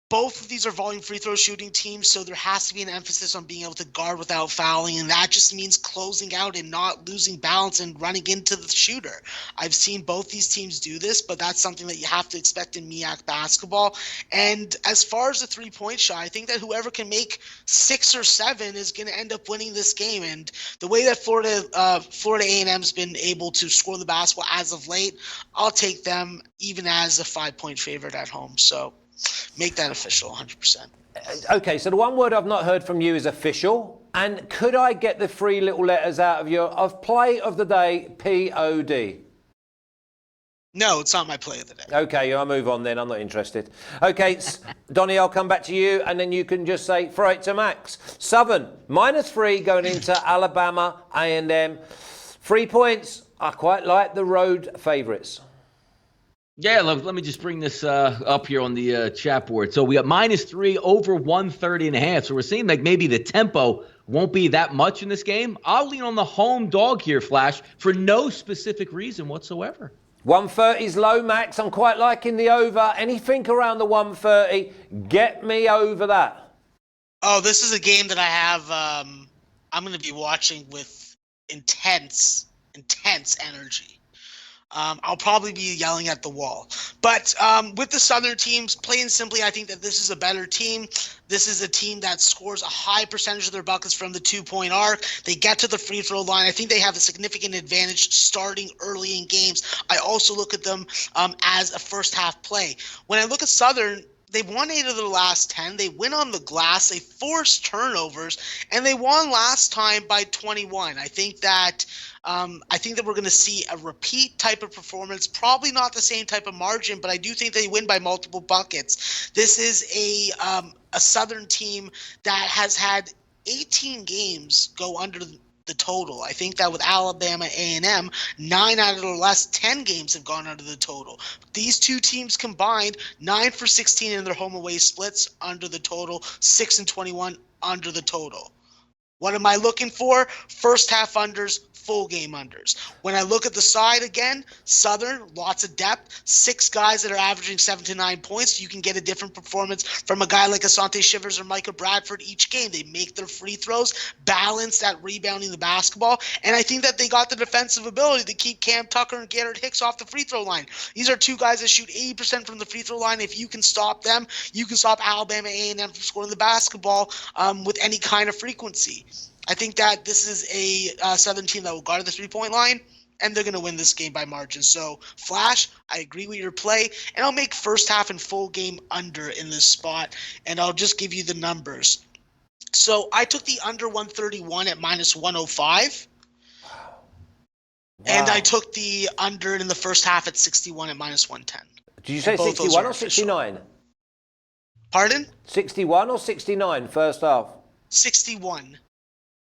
Speaker 3: both of these are volume free throw shooting teams, so there has to be an emphasis on being able to guard without fouling, and that just means closing out and not losing balance and running into the shooter. I've seen both these teams do this, but that's something that you have to expect in MEAC basketball. And as far as the three-point shot, I think that whoever can make 6 or 7 is going to end up winning this game. And the way that Florida A&M's been able to score the basketball as of late, I'll take them even as a 5-point favorite at home. So make that official, 100%.
Speaker 1: Okay, so the one word I've not heard from you is official. And could I get the 3 little letters out of of play of the day, POD?
Speaker 3: No, it's not my play of the day.
Speaker 1: Okay, I'll move on then. I'm not interested. Okay, Donnie, I'll come back to you, and then you can just say, throw it to Max. Southern, -3 going into Alabama A&M. 3 points. I quite like the road favourites.
Speaker 2: Yeah, let me just bring this up here on the chat board. So we got -3 over 130.5. So we're seeing like maybe the tempo won't be that much in this game. I'll lean on the home dog here, Flash, for no specific reason whatsoever.
Speaker 1: 130's low, Max. I'm quite liking the over. Anything around the 130, get me over that.
Speaker 3: Oh, this is a game that I have. I'm going to be watching with intense energy. I'll probably be yelling at the wall. But with the Southern teams, plain simply, I think that this is a better team. This is a team that scores a high percentage of their buckets from the 2-point arc. They get to the free throw line. I think they have a significant advantage starting early in games. I also look at them as a first half play. When I look at Southern, they've won 8 of their last 10. They win on the glass. They force turnovers, and they won last time by 21. I think that we're going to see a repeat type of performance. Probably not the same type of margin, but I do think they win by multiple buckets. This is a Southern team that has had 18 games go under the total. I think that with Alabama A&M, 9 out of the last 10 games have gone under the total. These two teams combined, 9 for 16 in their home away splits under the total, 6 and 21 under the total. What am I looking for? First half unders, full game unders. When I look at the side again, Southern, lots of depth, 6 guys that are averaging 7 to 9 points. You can get a different performance from a guy like Asante Shivers or Micah Bradford each game. They make their free throws, balance that rebounding the basketball, and I think that they got the defensive ability to keep Cam Tucker and Garrett Hicks off the free throw line. These are 2 guys that shoot 80% from the free throw line. If you can stop them, you can stop Alabama A&M from scoring the basketball with any kind of frequency. I think that this is a Southern team that will guard the 3-point line, and they're going to win this game by margin. So, Flash, I agree with your play, and I'll make first half and full game under in this spot, and I'll just give you the numbers. So, I took the under 131 at -105, and I took the under in the first half at 61 at -110.
Speaker 1: Did you say 61 or 69?
Speaker 3: Pardon?
Speaker 1: 61 or 69 first half?
Speaker 3: 61.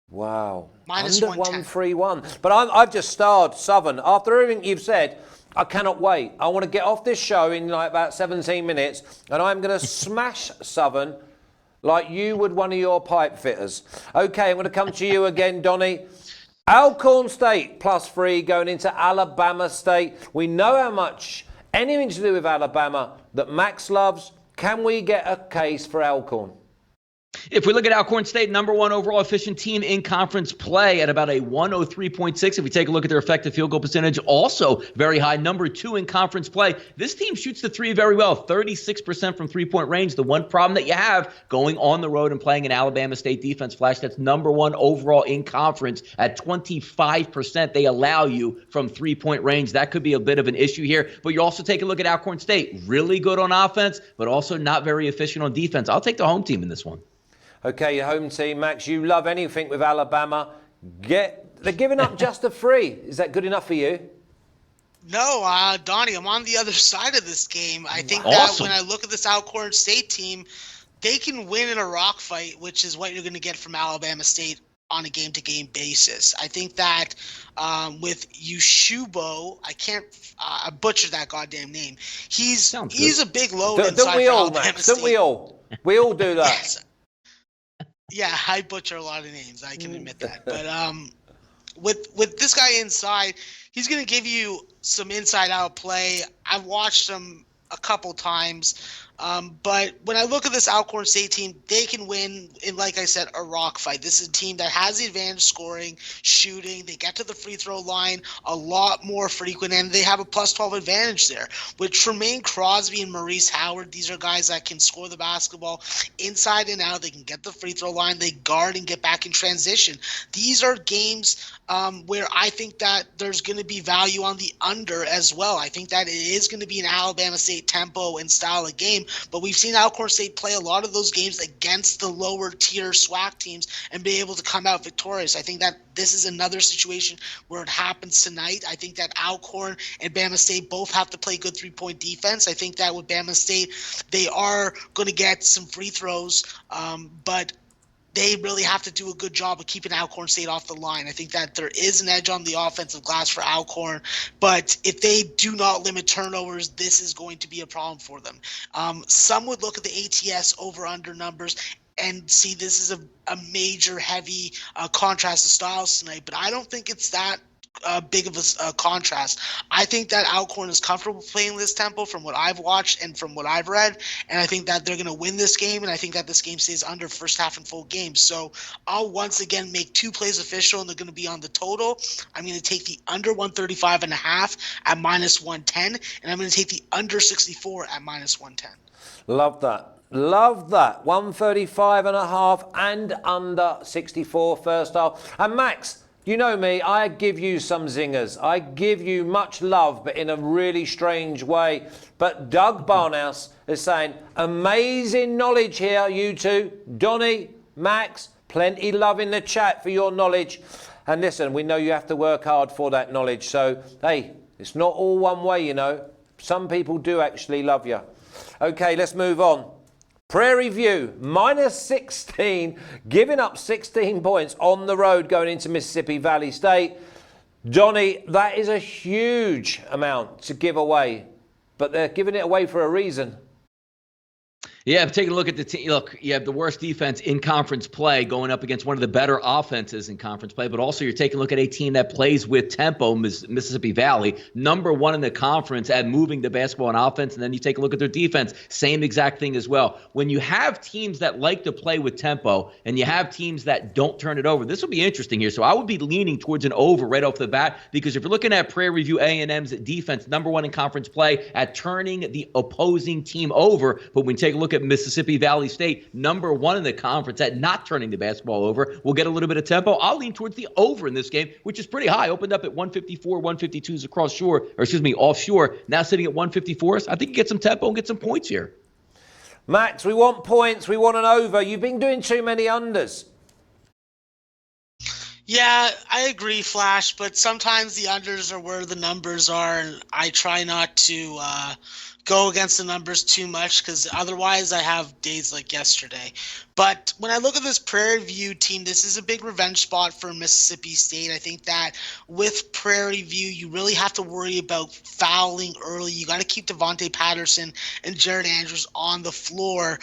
Speaker 1: Wow.
Speaker 3: Under
Speaker 1: 131. But I've just starred Southern. After everything you've said, I cannot wait. I want to get off this show in like about 17 minutes, and I'm going to smash Southern like you would one of your pipe fitters. Okay, I'm going to come to you again, Donnie. Alcorn State +3 going into Alabama State. We know how much anything to do with Alabama that Max loves. Can we get a case for Alcorn?
Speaker 2: If we look at Alcorn State, #1 overall efficient team in conference play at about a 103.6. If we take a look at their effective field goal percentage, also very high. #2 in conference play. This team shoots the 3 very well, 36% from 3-point range. The one problem that you have going on the road and playing an Alabama State defense, Flash, that's #1 overall in conference at 25%. They allow you from 3-point range. That could be a bit of an issue here. But you also take a look at Alcorn State. Really good on offense, but also not very efficient on defense. I'll take the home team in this one.
Speaker 1: Okay, your home team, Max, you love anything with Alabama. They're giving up just a 3. Is that good enough for you?
Speaker 3: No, Donnie, I'm on the other side of this game. I think that when I look at this Alcorn State team, they can win in a rock fight, which is what you're going to get from Alabama State on a game-to-game basis. I think that with Yushubo, I butchered that goddamn name. He's a big load inside
Speaker 1: don't we
Speaker 3: for
Speaker 1: all,
Speaker 3: Alabama
Speaker 1: Max?
Speaker 3: State.
Speaker 1: Don't we all? We all do that.
Speaker 3: Yes. Yeah, I butcher a lot of names. I can admit that. But with this guy inside, he's going to give you some inside-out play. I've watched him a couple times. But when I look at this Alcorn State team, they can win in, like I said, a rock fight. This is a team that has the advantage scoring, shooting. They get to the free throw line a lot more frequent, and they have a plus 12 advantage there. With Tremaine Crosby and Maurice Howard, these are guys that can score the basketball inside and out. They can get the free throw line. They guard and get back in transition. These are games where I think that there's going to be value on the under as well. I think that it is going to be an Alabama State tempo and style of game. But we've seen Alcorn State play a lot of those games against the lower tier SWAC teams and be able to come out victorious. I think that this is another situation where it happens tonight. I think that Alcorn and Bama State both have to play good three-point defense. I think that with Bama State, they are going to get some free throws, but they really have to do a good job of keeping Alcorn State off the line. I think that there is an edge on the offensive glass for Alcorn, but if they do not limit turnovers, this is going to be a problem for them. Some would look at the ATS over-under numbers and see this is a major heavy contrast of styles tonight, but I don't think it's that big of a contrast. I think that Alcorn is comfortable playing this tempo from what I've watched and from what I've read, and I think that they're going to win this game, and I think that this game stays under first half and full game. So I'll once again make two plays official, and they're going to be on the total. I'm going to take the under 135.5 at minus 110, and I'm going to take the under 64 at minus 110.
Speaker 1: Love that. Love that. 135.5 and under 64 first half. And Max, you know me, I give you some zingers. I give you much love, but in a really strange way. But Doug Barnhouse is saying, amazing knowledge here, you two. Donnie, Max, plenty love in the chat for your knowledge. And listen, we know you have to work hard for that knowledge. So, hey, it's not all one way, you know. Some people do actually love you. Okay, let's move on. Prairie View, minus 16, giving up 16 points on the road going into Mississippi Valley State. Donnie, that is a huge amount to give away, but they're giving it away for a reason.
Speaker 2: Yeah, I'm taking a look at the team. Look, you have the worst defense in conference play going up against one of the better offenses in conference play, but also you're taking a look at a team that plays with tempo, Mississippi Valley, number one in the conference at moving the basketball on offense, and then you take a look at their defense, same exact thing as well. When you have teams that like to play with tempo and you have teams that don't turn it over, this will be interesting here. So I would be leaning towards an over right off the bat, because if you're looking at Prairie View A&M's defense, number one in conference play at turning the opposing team over, but when you take a look at Mississippi Valley State, number one in the conference at not turning the basketball over, we'll get a little bit of tempo. I'll lean towards the over in this game, which is pretty high. Opened up at 154, 152s offshore. Now sitting at 154s. I think you get some tempo and get some points here.
Speaker 1: Max, we want points. We want an over. You've been doing too many unders.
Speaker 3: Yeah, I agree, Flash, but sometimes the unders are where the numbers are, and I try not to go against the numbers too much, because otherwise I have days like yesterday. But when I look at this Prairie View team, this is a big revenge spot for Mississippi State. I think that with Prairie View, you really have to worry about fouling early. You got to keep Devontae Patterson and Jared Andrews on the floor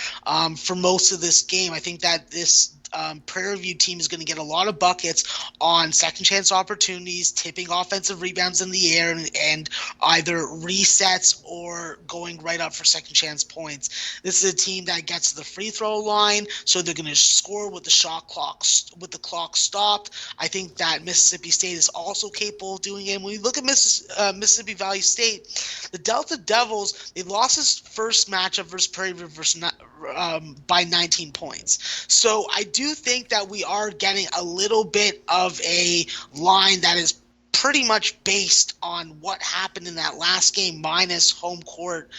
Speaker 3: for most of this game. I think that this Prairie View team is going to get a lot of buckets on second chance opportunities, tipping offensive rebounds in the air, and either resets or going right up for second chance points. This is a team that gets to the free throw line, so they're going to score with the clock stopped. I think that Mississippi State is also capable of doing it. And when we look at Mississippi Valley State, the Delta Devils, they lost this first matchup versus Prairie View by 19 points. So I do think that we are getting a little bit of a line that is pretty much based on what happened in that last game minus home court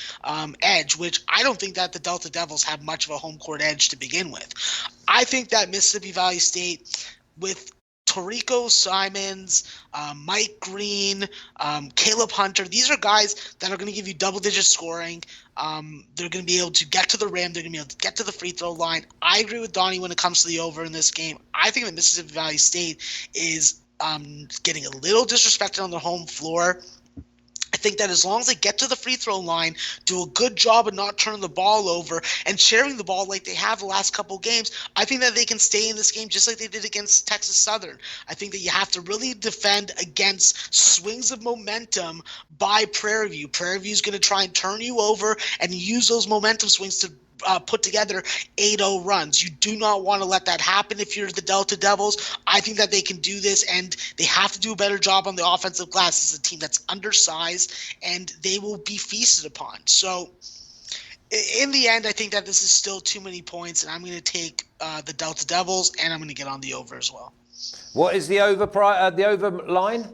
Speaker 3: edge, which I don't think that the Delta Devils have much of a home court edge to begin with. I think that Mississippi Valley State, with Toriko Simons, Mike Green, Caleb Hunter. These are guys that are going to give you double-digit scoring. They're going to be able to get to the rim. They're going to be able to get to the free throw line. I agree with Donnie when it comes to the over in this game. I think that Mississippi Valley State is getting a little disrespected on their home floor. I think that as long as they get to the free throw line, do a good job of not turning the ball over and sharing the ball like they have the last couple games, I think that they can stay in this game just like they did against Texas Southern. I think that you have to really defend against swings of momentum by Prairie View. Prairie View is going to try and turn you over and use those momentum swings to put together 8-0 runs. You do not want to let that happen if you're the Delta Devils. I think that they can do this, and they have to do a better job on the offensive glass. It's a team that's undersized, and they will be feasted upon. So in the end, I think that this is still too many points, and I'm going to take the Delta Devils, and I'm going to get on the over as well.
Speaker 1: What is the over line?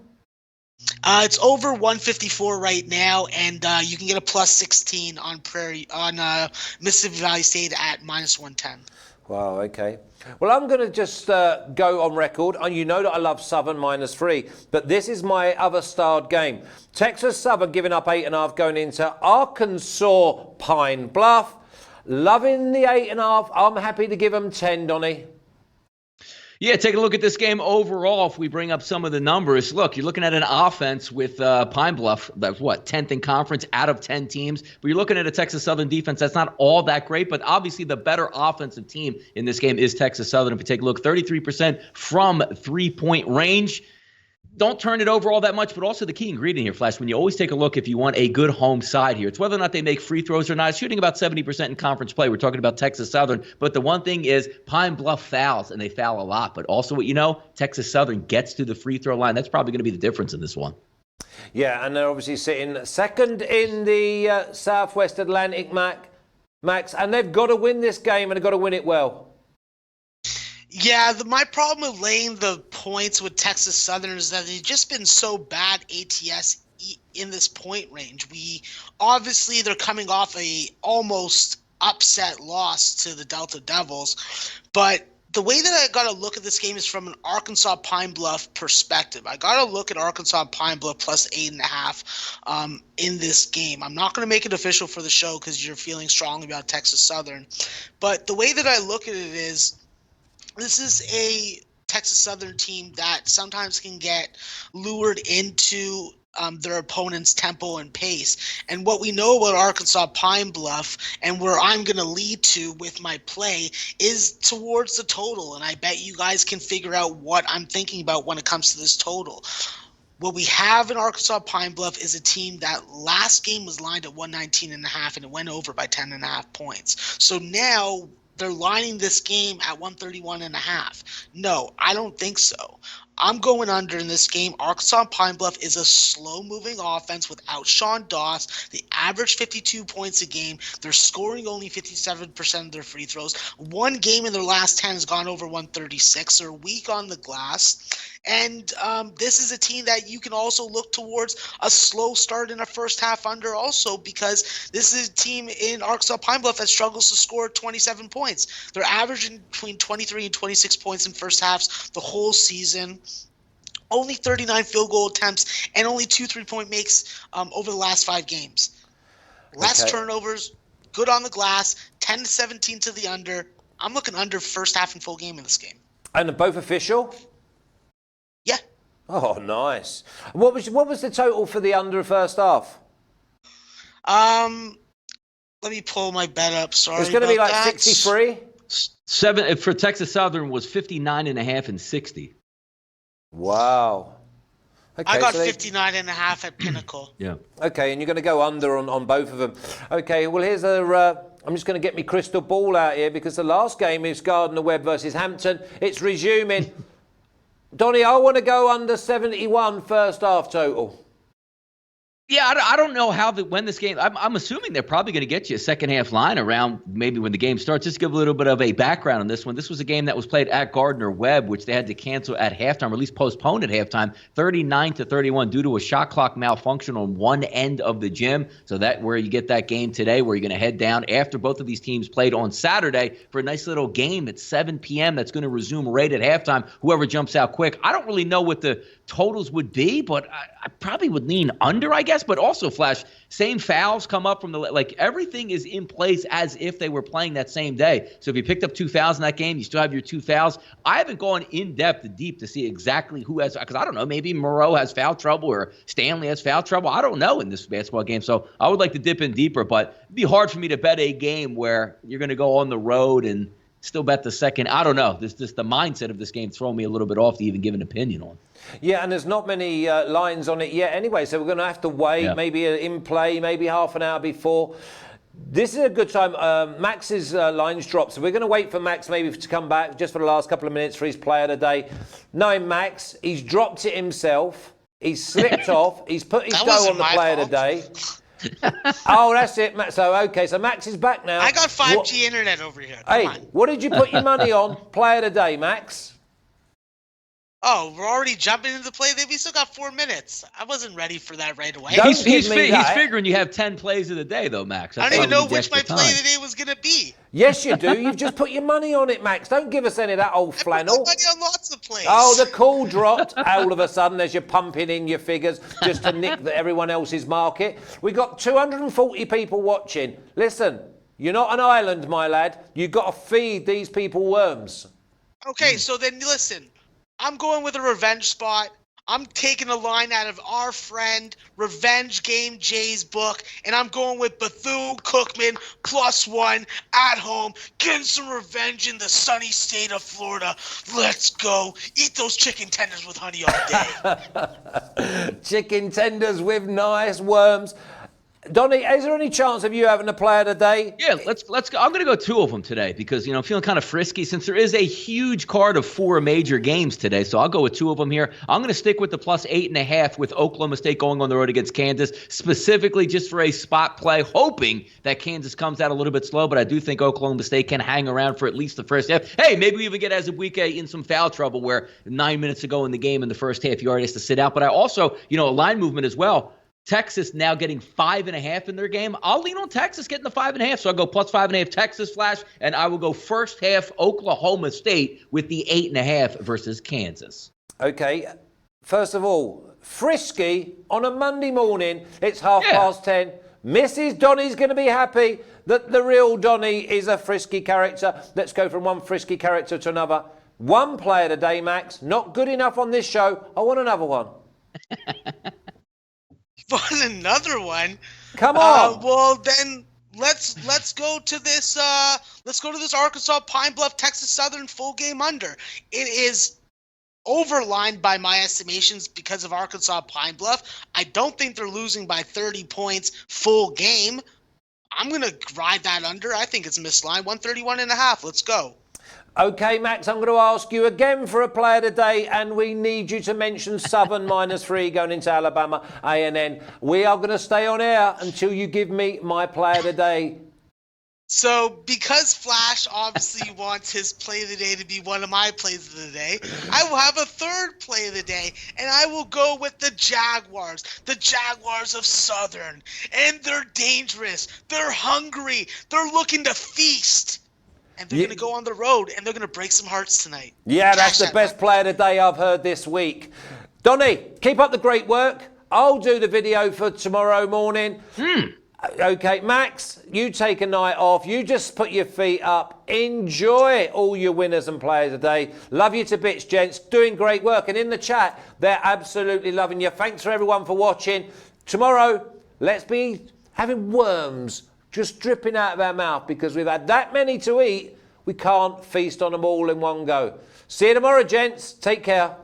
Speaker 3: It's over 154 right now, and you can get a plus 16 on Mississippi Valley State at minus 110.
Speaker 1: Wow, okay. Well, I'm going to just go on record, and you know that I love Southern -3, but this is my other starred game. Texas Southern giving up 8.5 going into Arkansas Pine Bluff. Loving the 8.5. I'm happy to give them 10, Donnie.
Speaker 2: Yeah, take a look at this game overall. If we bring up some of the numbers, look, you're looking at an offense with Pine Bluff, that's 10th in conference out of 10 teams. But you're looking at a Texas Southern defense that's not all that great, but obviously the better offensive team in this game is Texas Southern. If you take a look, 33% from three-point range. Don't turn it over all that much, but also the key ingredient here, Flash, when you always take a look if you want a good home side here, it's whether or not they make free throws or not. Shooting about 70% in conference play. We're talking about Texas Southern. But the one thing is Pine Bluff fouls, and they foul a lot. But also what you know, Texas Southern gets to the free throw line. That's probably going to be the difference in this one.
Speaker 1: Yeah, and they're obviously sitting second in the Southwest Atlantic, Max, and they've got to win this game, and they've got to win it well.
Speaker 3: Yeah, my problem with laying the points with Texas Southern is that they've just been so bad ATS in this point range. They're coming off a almost upset loss to the Delta Devils, but the way that I got to look at this game is from an Arkansas Pine Bluff perspective. I got to look at Arkansas Pine Bluff plus 8.5 in this game. I'm not going to make it official for the show because you're feeling strongly about Texas Southern, but the way that I look at it is, this is a Texas Southern team that sometimes can get lured into their opponent's tempo and pace. And what we know about Arkansas Pine Bluff, and where I'm going to lead to with my play, is towards the total. And I bet you guys can figure out what I'm thinking about when it comes to this total. What we have in Arkansas Pine Bluff is a team that last game was lined at 119.5, and it went over by 10.5 points. So now they're lining this game at 131.5. No, I don't think so. I'm going under in this game. Arkansas Pine Bluff is a slow-moving offense without Sean Doss. They average 52 points a game. They're scoring only 57% of their free throws. One game in their last 10 has gone over 136. They're weak on the glass. And this is a team that you can also look towards a slow start in a first half under also, because this is a team in Arkansas Pine Bluff that struggles to score 27 points. They're averaging between 23 and 26 points in first halves the whole season. Only 39 field goal attempts and only 2 3-point makes over the last 5 games. Less turnovers, good on the glass, 10-17 to the under. I'm looking under first half and full game in this game.
Speaker 1: And they're both official?
Speaker 3: Yeah.
Speaker 1: Oh, nice. What was the total for the under first half?
Speaker 3: Let me pull my bet up. Sorry.
Speaker 1: It's going to be like 63?
Speaker 2: 7 for Texas Southern was 59.5 and 60.
Speaker 1: Wow. Okay,
Speaker 3: I got 59.5 at Pinnacle.
Speaker 2: Yeah.
Speaker 1: Okay, and you're going to go under on both of them. Okay, well, here's I'm just going to get my crystal ball out here because the last game is Gardner Webb versus Hampton. It's resuming. Donnie, I want to go under 71 first half total.
Speaker 2: Yeah, I don't know when this game. I'm assuming they're probably going to get you a second half line around maybe when the game starts. Just to give a little bit of a background on this one. This was a game that was played at Gardner Webb, which they had to cancel at halftime, or at least postpone at halftime, 39-31 due to a shot clock malfunction on one end of the gym. So that where you get that game today, where you're going to head down after both of these teams played on Saturday for a nice little game at 7 p.m. That's going to resume right at halftime. Whoever jumps out quick. I don't really know what the totals would be, but I probably would lean under, I guess. But also, Flash, same fouls come up from everything is in place as if they were playing that same day. So if you picked up 2 fouls in that game, you still have your 2 fouls. I haven't gone in depth deep to see exactly who has, because I don't know, maybe Moreau has foul trouble or Stanley has foul trouble. I don't know in this basketball game. So I would like to dip in deeper, but it'd be hard for me to bet a game where you're going to go on the road and still bet the second. I don't know. This the mindset of this game throwing me a little bit off to even give an opinion on.
Speaker 1: Yeah, and there's not many lines on it yet anyway, so we're going to have to wait, maybe in play, maybe half an hour before. This is a good time. Max's lines dropped, so we're going to wait for Max maybe to come back just for the last couple of minutes for his play of the day. Knowing Max, he's dropped it himself. He's slipped off. He's put his dough on the play of the day. Oh, that's it. So, okay, so Max is back now.
Speaker 3: I got 5G internet over here. Come on.
Speaker 1: What did you put your money on? Play of the day, Max?
Speaker 3: Oh, we're already jumping into the play. We still got 4 minutes. I wasn't ready for that right away.
Speaker 2: He's figuring you have 10 plays of the day, though, Max.
Speaker 3: I don't even know which my play of the day was going to be.
Speaker 1: Yes, you do. You've just put your money on it, Max. Don't give us any of that old flannel.
Speaker 3: I put money on lots of plays.
Speaker 1: Oh, the call dropped all of a sudden as you're pumping in your figures just to nick everyone else's market. We got 240 people watching. Listen, you're not an island, my lad. You've got to feed these people worms.
Speaker 3: Okay, so then listen. I'm going with a revenge spot. I'm taking a line out of our friend Revenge Game Jay's book, and I'm going with Bethune-Cookman +1 at home, getting some revenge in the sunny state of Florida. Let's go. Eat those chicken tenders with honey all day.
Speaker 1: Chicken tenders with nice worms. Donnie, is there any chance of you having a play of the day?
Speaker 2: Yeah, let's go. I'm going to go 2 of them today because, I'm feeling kind of frisky since there is a huge card of 4 major games today. So I'll go with 2 of them here. I'm going to stick with the +8.5 with Oklahoma State going on the road against Kansas, specifically just for a spot play, hoping that Kansas comes out a little bit slow. But I do think Oklahoma State can hang around for at least the first half. Hey, maybe we even get Azubuike in some foul trouble where 9 minutes ago in the game in the first half, he already has to sit out. But I also, a line movement as well. Texas now getting 5.5 in their game. I'll lean on Texas getting the 5.5. So I'll go +5.5 Texas, Flash, and I will go first half Oklahoma State with the 8.5 versus Kansas.
Speaker 1: Okay. First of all, frisky on a Monday morning. It's 10:30. Mrs. Donnie's going to be happy that the real Donnie is a frisky character. Let's go from one frisky character to another. 1 play of the day, Max. Not good enough on this show. I want another one.
Speaker 3: Want another one?
Speaker 1: Come on.
Speaker 3: Well, then let's go to this. Let's go to this Arkansas Pine Bluff Texas Southern full game under. It is overlined by my estimations because of Arkansas Pine Bluff. I don't think they're losing by 30 points full game. I'm gonna ride that under. I think it's misline 131.5. Let's go.
Speaker 1: Okay, Max, I'm going to ask you again for a play of the day, and we need you to mention Southern -3 going into Alabama A&N. We are going to stay on air until you give me my play of the day.
Speaker 3: So, because Flash obviously wants his play of the day to be one of my plays of the day, I will have a third play of the day, and I will go with the Jaguars of Southern. And they're dangerous. They're hungry. They're looking to feast. And they're going to go on the road, and they're going to break some hearts tonight.
Speaker 1: Yeah, that's the best play of the day I've heard this week. Donnie, keep up the great work. I'll do the video for tomorrow morning. Okay, Max, you take a night off. You just put your feet up. Enjoy all your winners and players today. Love you to bits, gents. Doing great work. And in the chat, they're absolutely loving you. Thanks for everyone for watching. Tomorrow, let's be having worms just dripping out of our mouth because we've had that many to eat. We can't feast on them all in one go. See you tomorrow, gents. Take care.